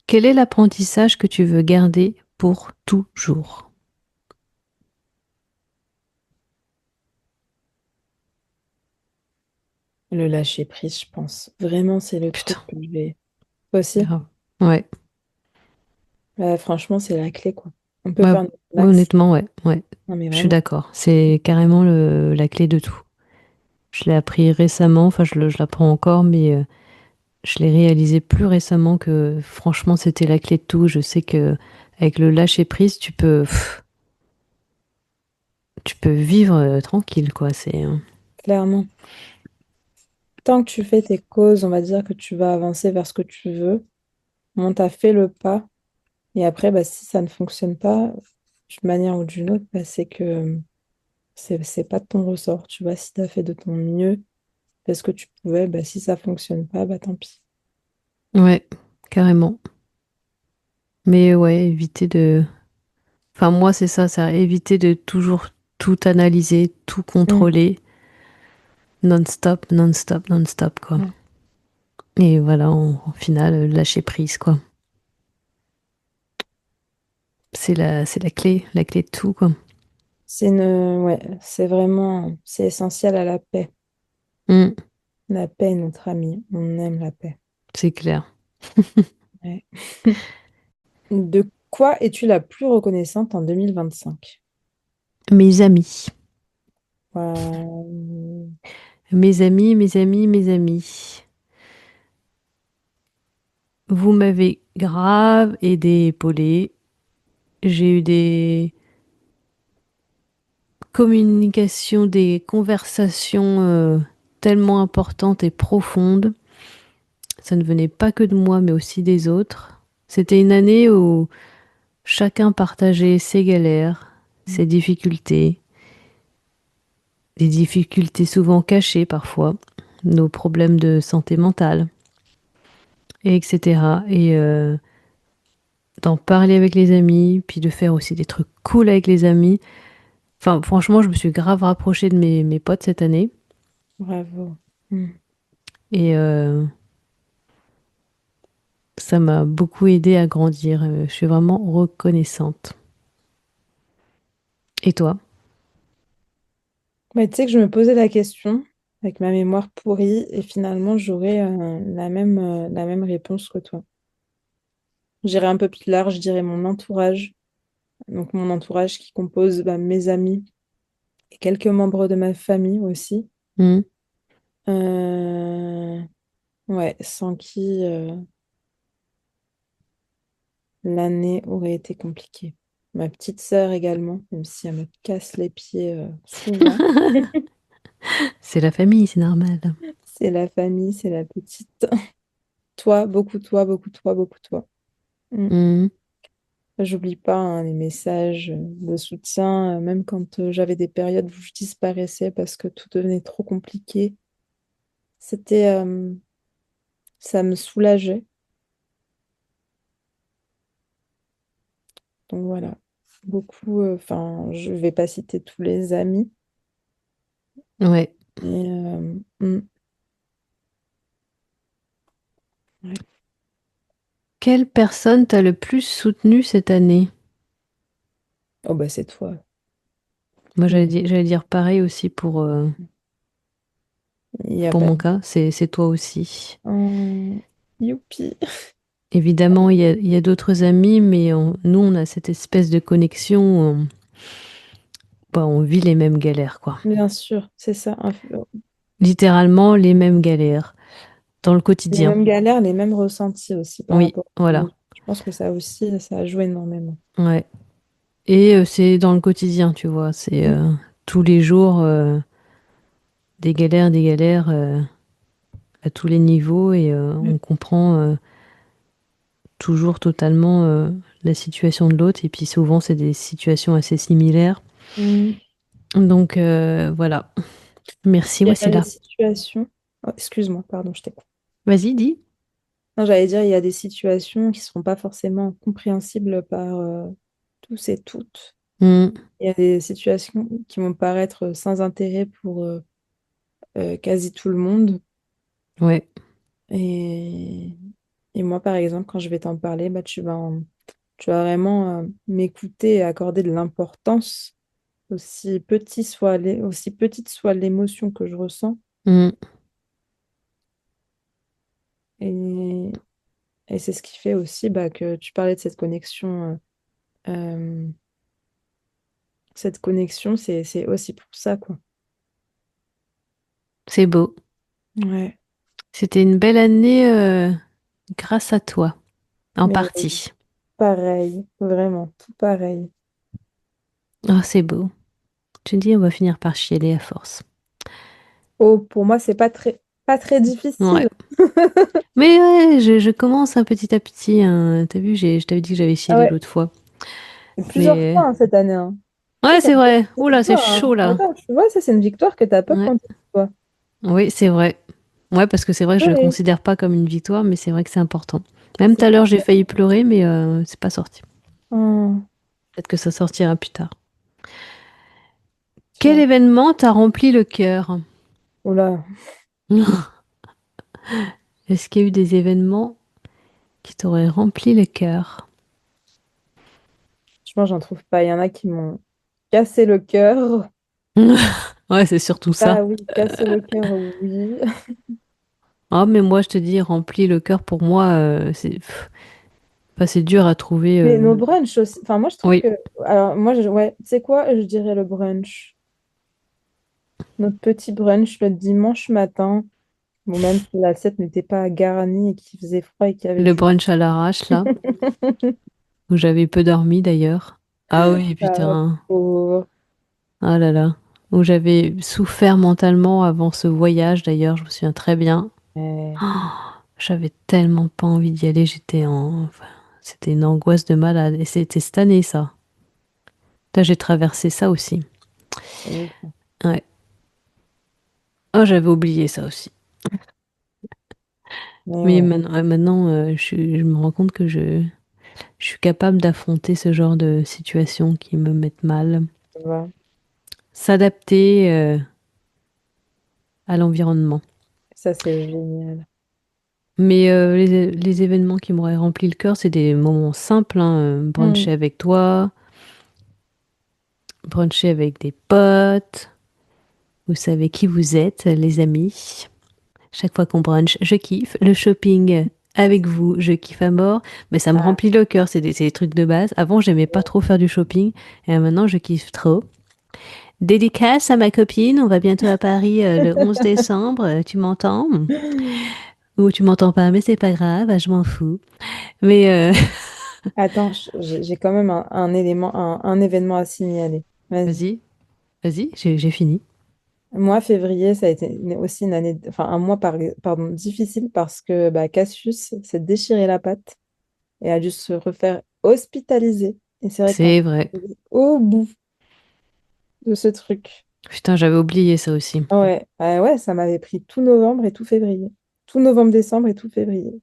Speaker 1: Quel est l'apprentissage que tu veux garder pour toujours?
Speaker 2: Le lâcher prise, je pense. Vraiment, c'est le truc
Speaker 1: Putain,
Speaker 2: que je vais. Toi aussi?
Speaker 1: grave. Ouais.
Speaker 2: Franchement, c'est la clé, quoi. On peut
Speaker 1: Bah,
Speaker 2: faire notre
Speaker 1: ouais,
Speaker 2: max.
Speaker 1: honnêtement, ouais, ouais.
Speaker 2: Non, mais
Speaker 1: Je suis
Speaker 2: vraiment.
Speaker 1: d'accord. C'est carrément la clé de tout. Je l'ai appris récemment, enfin, je l'apprends encore, mais je l'ai réalisé plus récemment que franchement, c'était la clé de tout. Je sais que avec le lâcher prise, tu peux vivre tranquille, quoi. C'est,
Speaker 2: Clairement. Tant que tu fais tes causes, on va dire que tu vas avancer vers ce que tu veux. On t'a fait le pas. Et après, bah, si ça ne fonctionne pas, d'une manière ou d'une autre, bah, c'est que c'est pas de ton ressort. Tu vois, si tu as fait de ton mieux, fais ce que tu pouvais, bah, si ça fonctionne pas, bah, tant pis.
Speaker 1: ouais, carrément. Mais ouais, éviter de, enfin, moi, c'est ça, éviter de toujours tout analyser, tout
Speaker 2: Mm.
Speaker 1: contrôler, non-stop, non-stop, non-stop, quoi.
Speaker 2: Ouais.
Speaker 1: Et voilà, au final, lâcher prise, quoi. C'est la clé de tout, quoi.
Speaker 2: Ouais, c'est vraiment, c'est essentiel à la paix.
Speaker 1: Mm,
Speaker 2: La paix est notre amie. On aime la paix.
Speaker 1: c'est clair.
Speaker 2: Ouais. De quoi es-tu la plus reconnaissante en 2025?
Speaker 1: Mes amis.
Speaker 2: Euh,
Speaker 1: Mes amis, mes amis, mes amis. Vous m'avez grave aidé, épaulé. J'ai eu des communications, des conversations tellement importantes et profondes. Ça ne venait pas que de moi, mais aussi des autres. C'était une année où chacun partageait ses galères, ses difficultés, des difficultés souvent cachées parfois, nos problèmes de santé mentale, et etc. Et d'en parler avec les amis, puis de faire aussi des trucs cool avec les amis. Enfin, franchement, je me suis grave rapprochée de mes potes cette année.
Speaker 2: Bravo. Mm.
Speaker 1: Et ça m'a beaucoup aidé à grandir. Je suis vraiment reconnaissante. Et toi?
Speaker 2: Mais tu sais que je me posais la question avec ma mémoire pourrie et finalement j'aurais la même réponse que toi. J'irais un peu plus large, je dirais mon entourage. Donc mon entourage qui compose bah, mes amis et quelques membres de ma famille aussi.
Speaker 1: Hmm.
Speaker 2: Euh, ouais, sans qui l'année aurait été compliquée. Ma petite sœur également, même si elle me casse les pieds souvent.
Speaker 1: C'est la famille, c'est normal.
Speaker 2: C'est la famille, c'est la petite. Toi, beaucoup toi, beaucoup toi, beaucoup toi. Mm.
Speaker 1: Hmm.
Speaker 2: J'oublie pas hein, les messages de soutien, même quand j'avais des périodes où je disparaissais parce que tout devenait trop compliqué. C'était, ça me soulageait. Donc voilà, beaucoup. Enfin, je vais pas citer tous les amis.
Speaker 1: Ouais.
Speaker 2: Et, ouais.
Speaker 1: Quelle personne t'a le plus soutenu cette année?
Speaker 2: Oh bah c'est toi.
Speaker 1: Moi,
Speaker 2: Il
Speaker 1: j'allais dire pareil aussi
Speaker 2: y a
Speaker 1: pour
Speaker 2: pas.
Speaker 1: mon cas. C'est toi aussi.
Speaker 2: Youpi.
Speaker 1: Évidemment, il y a d'autres amis, mais nous, on a cette espèce de connexion. Bah, on vit les mêmes galères, quoi.
Speaker 2: Bien sûr, c'est ça.
Speaker 1: Littéralement les mêmes galères dans le
Speaker 2: Les
Speaker 1: quotidien.
Speaker 2: mêmes galères, les mêmes ressentis aussi par
Speaker 1: Oui,
Speaker 2: rapport aux
Speaker 1: voilà.
Speaker 2: autres. Je pense que ça aussi, ça a joué énormément.
Speaker 1: Ouais. Et c'est dans le quotidien, tu vois. C'est
Speaker 2: Mm,
Speaker 1: tous les jours des galères à tous les niveaux et
Speaker 2: mm,
Speaker 1: on comprend toujours totalement la situation de l'autre. Et puis souvent, c'est des situations assez similaires.
Speaker 2: mm.
Speaker 1: Donc voilà. Merci,
Speaker 2: Il y a des
Speaker 1: Wassila.
Speaker 2: situations. Oh, excuse-moi, pardon, je t'ai coupé.
Speaker 1: Vas-y, dis.
Speaker 2: Non, j'allais dire, il y a des situations qui ne seront pas forcément compréhensibles par tous et toutes.
Speaker 1: Hmm,
Speaker 2: Il y a des situations qui vont paraître sans intérêt pour quasi tout le monde.
Speaker 1: ouais.
Speaker 2: Et, et moi, par exemple, quand je vais t'en parler, bah, tu vas vraiment m'écouter et accorder de l'importance, aussi petite soit l'émotion que je ressens.
Speaker 1: Hmm.
Speaker 2: Et, et c'est ce qui fait aussi bah, que tu parlais de cette connexion. Cette connexion, c'est aussi pour ça, quoi.
Speaker 1: C'est beau.
Speaker 2: Ouais.
Speaker 1: C'était une belle année grâce à toi, en
Speaker 2: Mais
Speaker 1: partie.
Speaker 2: pareil, vraiment, tout pareil.
Speaker 1: Oh, c'est beau. Tu dis, on va finir par chialer à force.
Speaker 2: Oh, pour moi, c'est pas très
Speaker 1: Ouais.
Speaker 2: difficile.
Speaker 1: Mais ouais, je commence un petit à petit, hein. T'as vu, je t'avais dit que j'avais
Speaker 2: Ah
Speaker 1: chialé
Speaker 2: ouais,
Speaker 1: l'autre fois.
Speaker 2: plusieurs
Speaker 1: Mais
Speaker 2: fois hein, cette année. Hein. Ça,
Speaker 1: ouais,
Speaker 2: c'est
Speaker 1: c'est vrai.
Speaker 2: une
Speaker 1: Oula, c'est
Speaker 2: victoire.
Speaker 1: chaud
Speaker 2: Hein.
Speaker 1: là.
Speaker 2: Attends, tu vois, ça, c'est une victoire que t'as pas
Speaker 1: Ouais.
Speaker 2: pointée, toi.
Speaker 1: Oui, c'est vrai. Ouais, parce que c'est vrai, je le
Speaker 2: Pleurer.
Speaker 1: considère pas comme une victoire, mais c'est vrai que c'est important. Même tout
Speaker 2: C'est
Speaker 1: à l'heure, j'ai
Speaker 2: clair.
Speaker 1: failli pleurer, mais c'est pas sorti.
Speaker 2: Oh,
Speaker 1: Peut-être que ça sortira plus tard. Quel
Speaker 2: tiens.
Speaker 1: événement t'a rempli le cœur?
Speaker 2: Oula,
Speaker 1: Est-ce qu'il y a eu des événements qui t'auraient rempli le cœur?
Speaker 2: franchement, j'en trouve pas. Il y en a qui m'ont cassé le cœur.
Speaker 1: Ouais, c'est surtout ça.
Speaker 2: Ah oui, cassé le cœur, oui.
Speaker 1: Ah, mais moi, je te dis, rempli le cœur pour moi, enfin, c'est dur à trouver.
Speaker 2: Mais nos brunchs aussi. Enfin, moi, je trouve
Speaker 1: Oui,
Speaker 2: que. Alors, moi, ouais, tu sais quoi? Je dirais le brunch. Notre petit brunch le dimanche matin. Bon, même si l'assiette n'était pas garnie et qu'il faisait froid et qu'il y avait
Speaker 1: le
Speaker 2: du.
Speaker 1: brunch à l'arrache, là, où j'avais peu dormi d'ailleurs. Ah oui,
Speaker 2: Ah,
Speaker 1: putain.
Speaker 2: pauvre.
Speaker 1: Ah là là. Où j'avais souffert mentalement avant ce voyage d'ailleurs, je me souviens très bien.
Speaker 2: Ouais.
Speaker 1: J'avais tellement pas envie d'y aller, enfin, c'était une angoisse de malade. Et c'était cette année, ça. Là, j'ai traversé ça aussi.
Speaker 2: C'est ouf.
Speaker 1: Ouais. Oh, j'avais oublié ça aussi.
Speaker 2: Mais
Speaker 1: Mais
Speaker 2: ouais,
Speaker 1: maintenant, je me rends compte que je suis capable d'affronter ce genre de situations qui me mettent mal.
Speaker 2: tu vois.
Speaker 1: S'adapter à l'environnement.
Speaker 2: Ça, c'est génial.
Speaker 1: Mais les événements qui m'auraient rempli le cœur, c'est des moments simples, hein,
Speaker 2: Hmm.
Speaker 1: bruncher avec toi, bruncher avec des potes. Vous savez qui vous êtes, les amis. Chaque fois qu'on brunch, je kiffe. Le shopping avec vous, je kiffe à mort. Mais ça me
Speaker 2: Ah,
Speaker 1: remplit le cœur, c'est des trucs de base. Avant, j'aimais pas trop faire du shopping. Et maintenant, je kiffe trop. Dédicace à ma copine, on va bientôt à Paris le 11 décembre, tu m'entends? Ou tu m'entends pas, mais c'est pas grave, je m'en fous. Mais
Speaker 2: attends, j'ai quand même un événement à signaler. Vas-y.
Speaker 1: vas-y, vas-y, j'ai fini.
Speaker 2: Moi, février, ça a été aussi une année, enfin un mois pardon, difficile parce que bah, Cassius s'est déchiré la patte et a dû se refaire hospitaliser. Et c'est vrai qu'on
Speaker 1: C'est vrai.
Speaker 2: est au bout de ce truc.
Speaker 1: Putain, j'avais oublié ça aussi.
Speaker 2: Ah ouais, ah ouais, ça m'avait pris tout novembre et tout février. Tout novembre, décembre et tout février.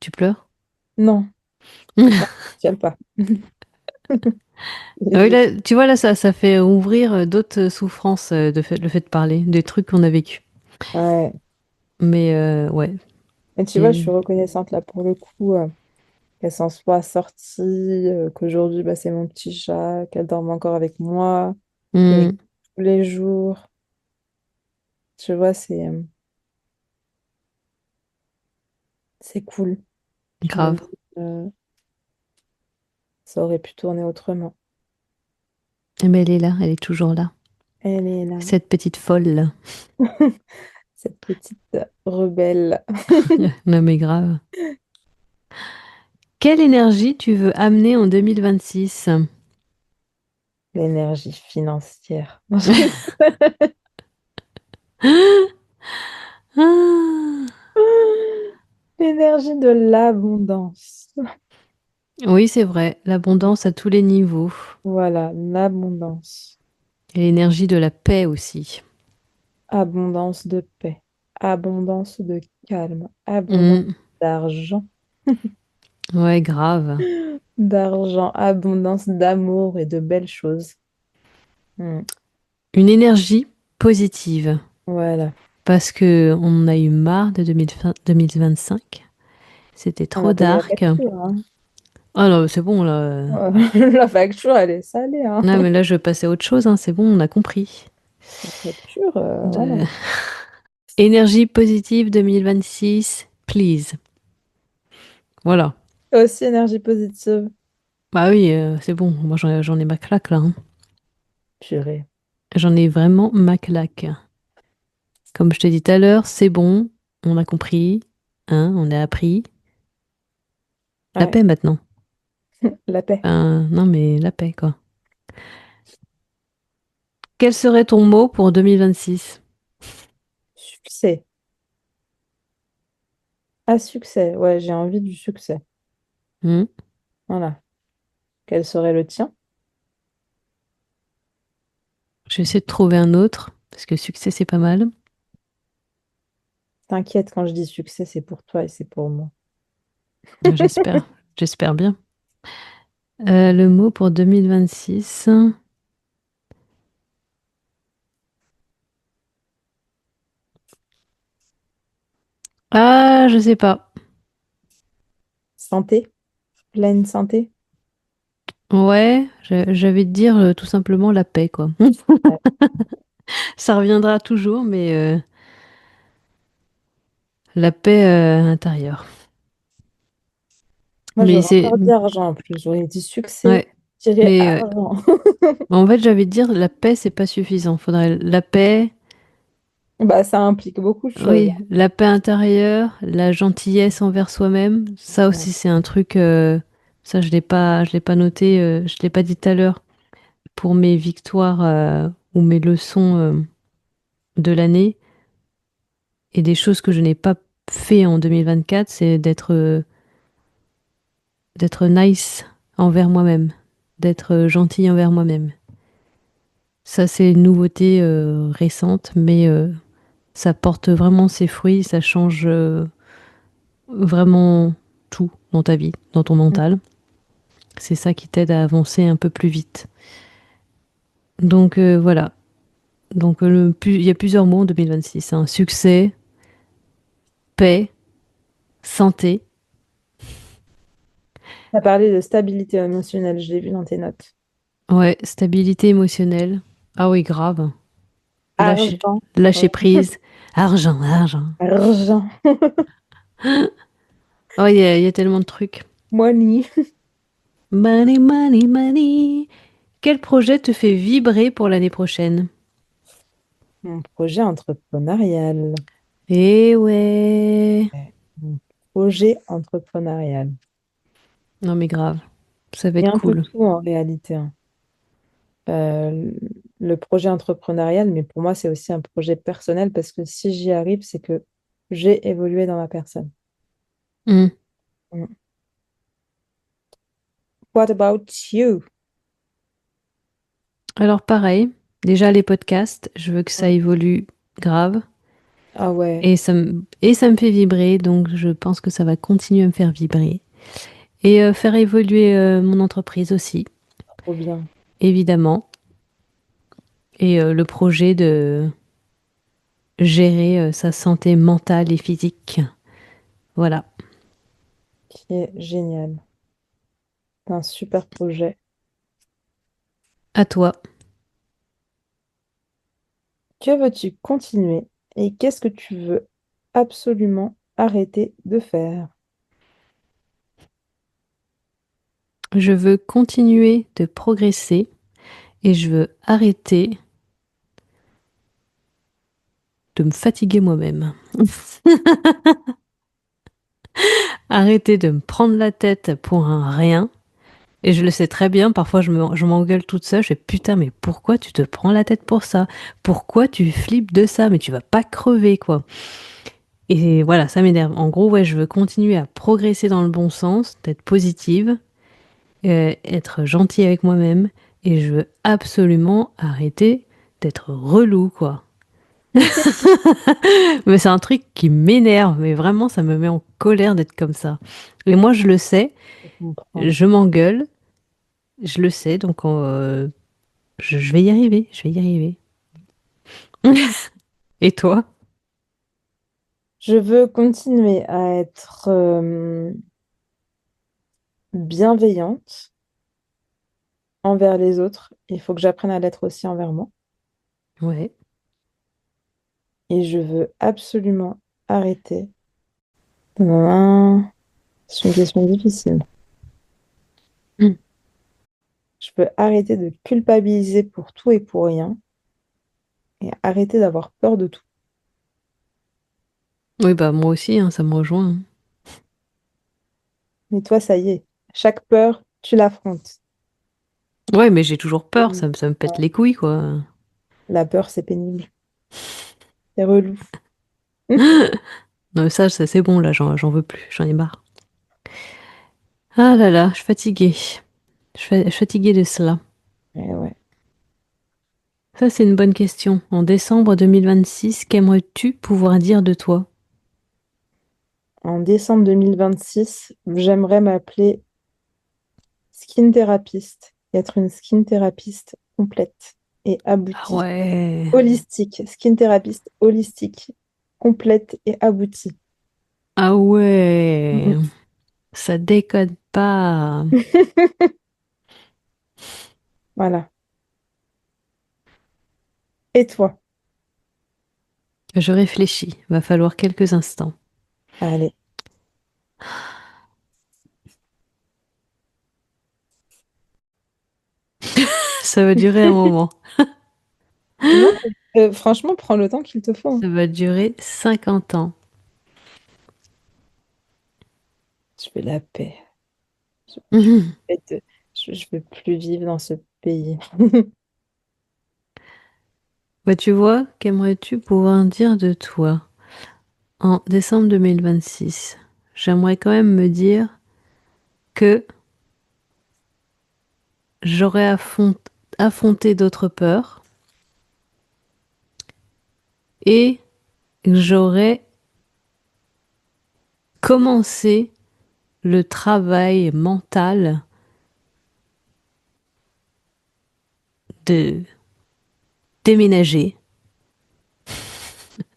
Speaker 1: Tu pleures?
Speaker 2: Non, non, j'aime pas.
Speaker 1: Ah oui,
Speaker 2: Désolée.
Speaker 1: là, tu vois, là, ça fait ouvrir d'autres souffrances, le fait de parler, des trucs qu'on a vécu.
Speaker 2: Ouais.
Speaker 1: Mais ouais.
Speaker 2: Et tu vois, je
Speaker 1: Et-
Speaker 2: suis reconnaissante là pour le coup qu'elle s'en soit sortie, qu'aujourd'hui, bah, c'est mon petit chat, qu'elle dorme encore avec moi, que je
Speaker 1: Hmm.
Speaker 2: tous les jours. Tu vois, c'est cool. Je me dis,
Speaker 1: grave.
Speaker 2: euh, ça aurait pu tourner autrement.
Speaker 1: Mais elle est là, elle est toujours là.
Speaker 2: Elle est là,
Speaker 1: Cette petite folle là.
Speaker 2: cette petite rebelle.
Speaker 1: Non mais grave. Quelle énergie tu veux amener en 2026?
Speaker 2: L'énergie financière.
Speaker 1: Ah.
Speaker 2: L'énergie de l'abondance.
Speaker 1: Oui, c'est vrai, l'abondance à tous les niveaux.
Speaker 2: Voilà, l'abondance.
Speaker 1: Et l'énergie de la paix aussi.
Speaker 2: Abondance de paix. Abondance de calme. Abondance
Speaker 1: Mm.
Speaker 2: d'argent.
Speaker 1: Ouais, grave.
Speaker 2: D'argent. Abondance d'amour et de belles choses. Hmm.
Speaker 1: Une énergie positive.
Speaker 2: Voilà.
Speaker 1: Parce que on a eu marre de 2025. C'était
Speaker 2: On
Speaker 1: trop
Speaker 2: a payé la
Speaker 1: dark.
Speaker 2: facture, hein.
Speaker 1: Ah non, c'est bon là.
Speaker 2: La facture, elle est salée, hein.
Speaker 1: Non, mais là, je passais à autre chose, hein. C'est bon, on a compris.
Speaker 2: La facture, voilà.
Speaker 1: De... Énergie positive 2026, please. Voilà.
Speaker 2: Aussi énergie positive.
Speaker 1: Bah oui, c'est bon. Moi, j'en ai ma claque là, hein.
Speaker 2: Purée.
Speaker 1: J'en ai vraiment ma claque. Comme je t'ai dit tout à l'heure, c'est bon. On a compris. Hein, on a appris. La
Speaker 2: Ouais,
Speaker 1: paix maintenant.
Speaker 2: la paix.
Speaker 1: Non, mais la paix, quoi. Quel serait ton mot pour 2026?
Speaker 2: Succès. À succès. Ouais, j'ai envie du succès.
Speaker 1: Hmm.
Speaker 2: Voilà. Quel serait le tien?
Speaker 1: Je vais essayer de trouver un autre, parce que succès, c'est pas mal.
Speaker 2: T'inquiète, quand je dis succès, c'est pour toi et c'est pour moi.
Speaker 1: J'espère. J'espère bien. Le mot pour 2026. Ah, je sais pas.
Speaker 2: Santé, pleine santé.
Speaker 1: Ouais, j'avais te dire tout simplement la paix, quoi.
Speaker 2: Ouais.
Speaker 1: Ça reviendra toujours, mais la paix intérieure.
Speaker 2: Moi,
Speaker 1: Mais
Speaker 2: j'aurais
Speaker 1: c'est...
Speaker 2: encore dit argent en plus. J'aurais dit succès,
Speaker 1: Ouais,
Speaker 2: tiré
Speaker 1: mais
Speaker 2: argent.
Speaker 1: en fait, j'avais te dire la paix, c'est pas suffisant. Faudrait la paix,
Speaker 2: Bah, ça implique beaucoup de choses.
Speaker 1: oui, la paix intérieure, la gentillesse envers soi-même. Ça
Speaker 2: Ouais.
Speaker 1: aussi, c'est un truc... ça, je l'ai pas noté, je l'ai pas dit tout à l'heure. Pour mes victoires ou mes leçons de l'année et des choses que je n'ai pas fait en 2024, c'est d'être nice envers moi-même, d'être gentil envers moi-même. Ça, c'est une nouveauté récente, mais ça porte vraiment ses fruits, ça change vraiment tout dans ta vie, dans ton mental. C'est ça qui t'aide à avancer un peu plus vite. Donc voilà. Donc il y a plusieurs mots en 2026, hein. Succès, paix, santé.
Speaker 2: Tu as parlé de stabilité émotionnelle, je l'ai vu dans tes notes.
Speaker 1: Ouais, stabilité émotionnelle. Ah oui, grave. Lâcher,
Speaker 2: Argent.
Speaker 1: lâcher
Speaker 2: Ouais.
Speaker 1: prise. Argent, argent.
Speaker 2: Argent.
Speaker 1: Oh, il y a tellement de trucs.
Speaker 2: Money.
Speaker 1: Money, money, money. Quel projet te fait vibrer pour l'année prochaine?
Speaker 2: Mon projet entrepreneurial.
Speaker 1: Eh ouais.
Speaker 2: Ouais. Mon projet entrepreneurial.
Speaker 1: Non mais grave. Ça va
Speaker 2: Il y
Speaker 1: être
Speaker 2: a un peu
Speaker 1: cool.
Speaker 2: tout en réalité, hein. Euh, le projet entrepreneurial, mais pour moi, c'est aussi un projet personnel parce que si j'y arrive, c'est que j'ai évolué dans ma personne.
Speaker 1: Hmm.
Speaker 2: Mm. What about you?
Speaker 1: Alors pareil, déjà les podcasts, je veux que ça
Speaker 2: Mm.
Speaker 1: évolue grave.
Speaker 2: Ah ouais,
Speaker 1: Et ça me fait vibrer, donc je pense que ça va continuer à me faire vibrer. Et faire évoluer mon entreprise aussi,
Speaker 2: trop bien.
Speaker 1: évidemment. Et le projet de gérer sa santé mentale et physique. Voilà.
Speaker 2: Qui est génial. C'est un super projet.
Speaker 1: À toi.
Speaker 2: Que veux-tu continuer et qu'est-ce que tu veux absolument arrêter de faire?
Speaker 1: Je veux continuer de progresser et je veux arrêter de me fatiguer moi-même. Arrêter de me prendre la tête pour un rien. Et je le sais très bien, parfois je m'engueule toute seule, je fais putain, mais pourquoi tu te prends la tête pour ça? Pourquoi tu flippes de ça? Mais tu vas pas crever, quoi. Et voilà, ça m'énerve. En gros, ouais, je veux continuer à progresser dans le bon sens, d'être positive, être gentille avec moi-même, et je veux absolument arrêter d'être relou, quoi. Mais c'est un truc qui m'énerve, mais vraiment, ça me met en colère d'être comme ça. Et moi, je le sais,
Speaker 2: Je comprends.
Speaker 1: je m'engueule, je le sais, donc je vais y arriver, je vais y arriver. Et toi?
Speaker 2: Je veux continuer à être bienveillante envers les autres. Il faut que j'apprenne à l'être aussi envers moi.
Speaker 1: Ouais.
Speaker 2: Et je veux absolument arrêter. Tadadam. C'est une question difficile.
Speaker 1: Mm.
Speaker 2: Je veux arrêter de culpabiliser pour tout et pour rien et arrêter d'avoir peur de tout.
Speaker 1: Oui, bah moi aussi, hein, ça me rejoint, hein.
Speaker 2: Mais toi, ça y est, chaque peur, tu l'affrontes.
Speaker 1: Ouais, mais j'ai toujours peur,
Speaker 2: Oui.
Speaker 1: ça me pète les couilles, quoi.
Speaker 2: La peur, c'est pénible. C'est relou.
Speaker 1: Non, mais ça, c'est bon, là, j'en veux plus, j'en ai marre. Ah là là, je suis fatiguée. Je suis fatiguée de cela.
Speaker 2: Eh ouais.
Speaker 1: Ça, c'est une bonne question. En décembre 2026, qu'aimerais-tu pouvoir dire de toi?
Speaker 2: En décembre 2026, j'aimerais m'appeler skin thérapeute et être une skin thérapeute complète et
Speaker 1: Ah
Speaker 2: aboutie.
Speaker 1: ouais.
Speaker 2: Holistique, skin thérapeute holistique, complète et aboutie.
Speaker 1: Ah ouais.
Speaker 2: Mhm.
Speaker 1: Ça déconne pas.
Speaker 2: Voilà. Et toi?
Speaker 1: Je réfléchis. Va falloir quelques instants.
Speaker 2: Allez.
Speaker 1: Ça va durer un moment.
Speaker 2: Non, franchement, prends le temps qu'il te faut, hein.
Speaker 1: Ça va durer 50 ans.
Speaker 2: Je veux la paix. Je
Speaker 1: Mhm.
Speaker 2: veux, je veux plus vivre dans ce pays.
Speaker 1: Bah, tu vois, qu'aimerais-tu pouvoir dire de toi en décembre 2026? J'aimerais quand même me dire que j'aurais affronté d'autres peurs et j'aurais commencé le travail mental de déménager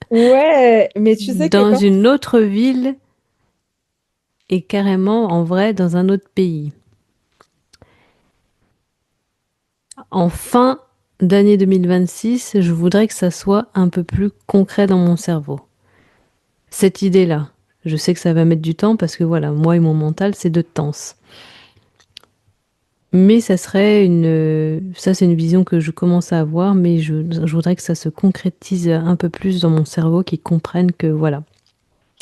Speaker 2: Ouais, mais tu sais que
Speaker 1: dans
Speaker 2: quand...
Speaker 1: une autre ville et carrément en vrai dans un autre pays. En fin d'année 2026, je voudrais que ça soit un peu plus concret dans mon cerveau. Cette idée-là. Je sais que ça va mettre du temps parce que voilà, moi et mon mental, c'est deux temps. Mais ça serait ça c'est une vision que je commence à avoir, mais je voudrais que ça se concrétise un peu plus dans mon cerveau, qu'ils comprennent que voilà,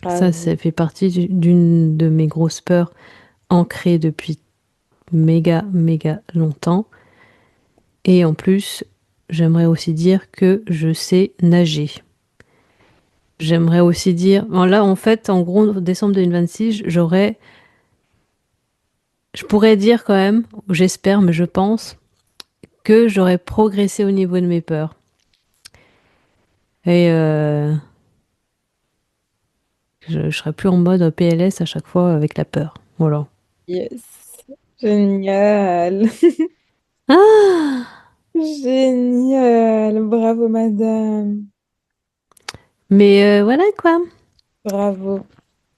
Speaker 1: ça
Speaker 2: Bravo.
Speaker 1: fait partie d'une de mes grosses peurs ancrées depuis méga, méga longtemps. Et en plus, j'aimerais aussi dire que je sais nager. J'aimerais aussi dire, bon, là en fait, en gros, décembre 2026, je pourrais dire quand même, j'espère, mais je pense, que j'aurais progressé au niveau de mes peurs. Et je serais plus en mode PLS à chaque fois avec la peur. Voilà.
Speaker 2: Yes. Génial.
Speaker 1: Ah.
Speaker 2: Génial. Bravo, madame.
Speaker 1: Mais voilà quoi.
Speaker 2: Bravo.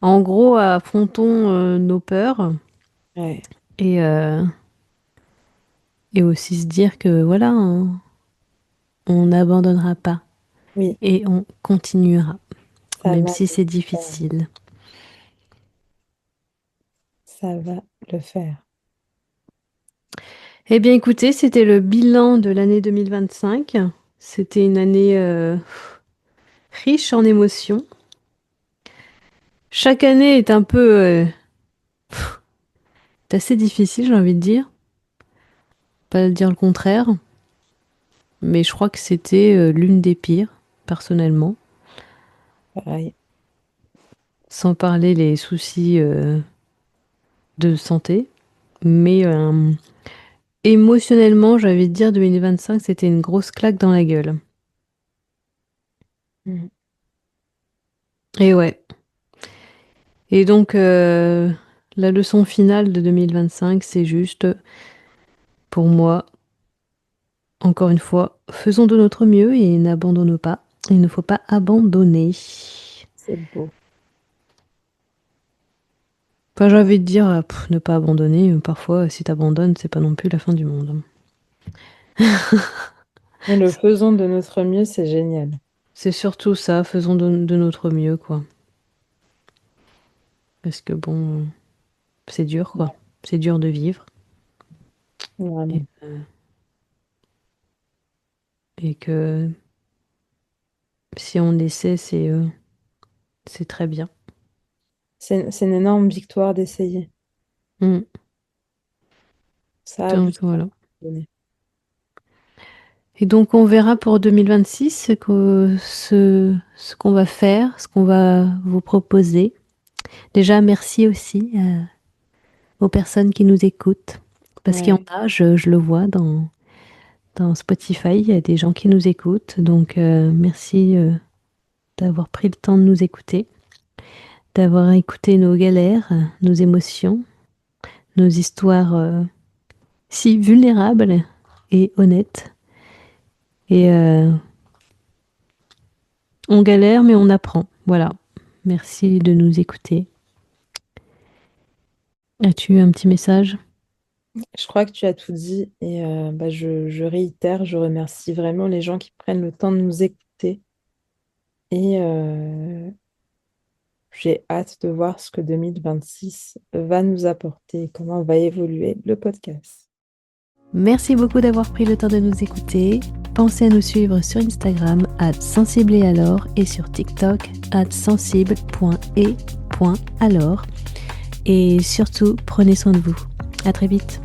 Speaker 1: En gros, affrontons nos peurs
Speaker 2: Ouais.
Speaker 1: et, euh, et aussi se dire que voilà, on n'abandonnera pas
Speaker 2: Oui,
Speaker 1: et on continuera,
Speaker 2: ça
Speaker 1: même
Speaker 2: va
Speaker 1: si
Speaker 2: le
Speaker 1: c'est
Speaker 2: faire.
Speaker 1: difficile.
Speaker 2: Ça va le faire.
Speaker 1: Eh bien, écoutez, c'était le bilan de l'année 2025. C'était une année riche en émotions. Chaque année est un peu est assez difficile, j'ai envie de dire. Pas dire le contraire, mais je crois que c'était l'une des pires, personnellement.
Speaker 2: Pareil.
Speaker 1: Sans parler les soucis de santé. Mais émotionnellement, j'ai envie de dire 2025, c'était une grosse claque dans la gueule.
Speaker 2: Mhm.
Speaker 1: Et ouais. Et donc, la leçon finale de 2025, c'est juste, pour moi, encore une fois, faisons de notre mieux et n'abandonnons pas. Il ne faut pas abandonner.
Speaker 2: C'est beau.
Speaker 1: Enfin, j'ai envie de dire, ne pas abandonner. Parfois, si t'abandonnes, c'est pas non plus la fin du monde.
Speaker 2: Mais le faisons de notre mieux, c'est génial.
Speaker 1: C'est surtout ça, faisons de notre mieux, quoi. Parce que bon, c'est dur, quoi.
Speaker 2: Ouais,
Speaker 1: C'est dur de vivre. Et,
Speaker 2: vraiment.
Speaker 1: et que si on essaie, c'est très bien.
Speaker 2: C'est une énorme victoire d'essayer.
Speaker 1: Mm.
Speaker 2: Ça a du
Speaker 1: Donc
Speaker 2: sens à
Speaker 1: voilà.
Speaker 2: donner.
Speaker 1: Et donc on verra pour 2026 ce qu'on va faire, ce qu'on va vous proposer. Déjà, merci aussi aux personnes qui nous écoutent. Parce qu'il y en
Speaker 2: Ouais,
Speaker 1: a, je le vois dans Spotify, il y a des gens qui nous écoutent. Donc merci d'avoir pris le temps de nous écouter, d'avoir écouté nos galères, nos émotions, nos histoires si vulnérables et honnêtes. Et on galère, mais on apprend. Voilà. Merci de nous écouter. As-tu un petit message?
Speaker 2: je crois que tu as tout dit et bah, je réitère, je remercie vraiment les gens qui prennent le temps de nous écouter et j'ai hâte de voir ce que 2026 va nous apporter et comment va évoluer le podcast.
Speaker 1: Merci beaucoup d'avoir pris le temps de nous écouter. Pensez à nous suivre sur Instagram @sensibleetalors et sur TikTok @sensible.et.alors. Et surtout, prenez soin de vous. À très vite.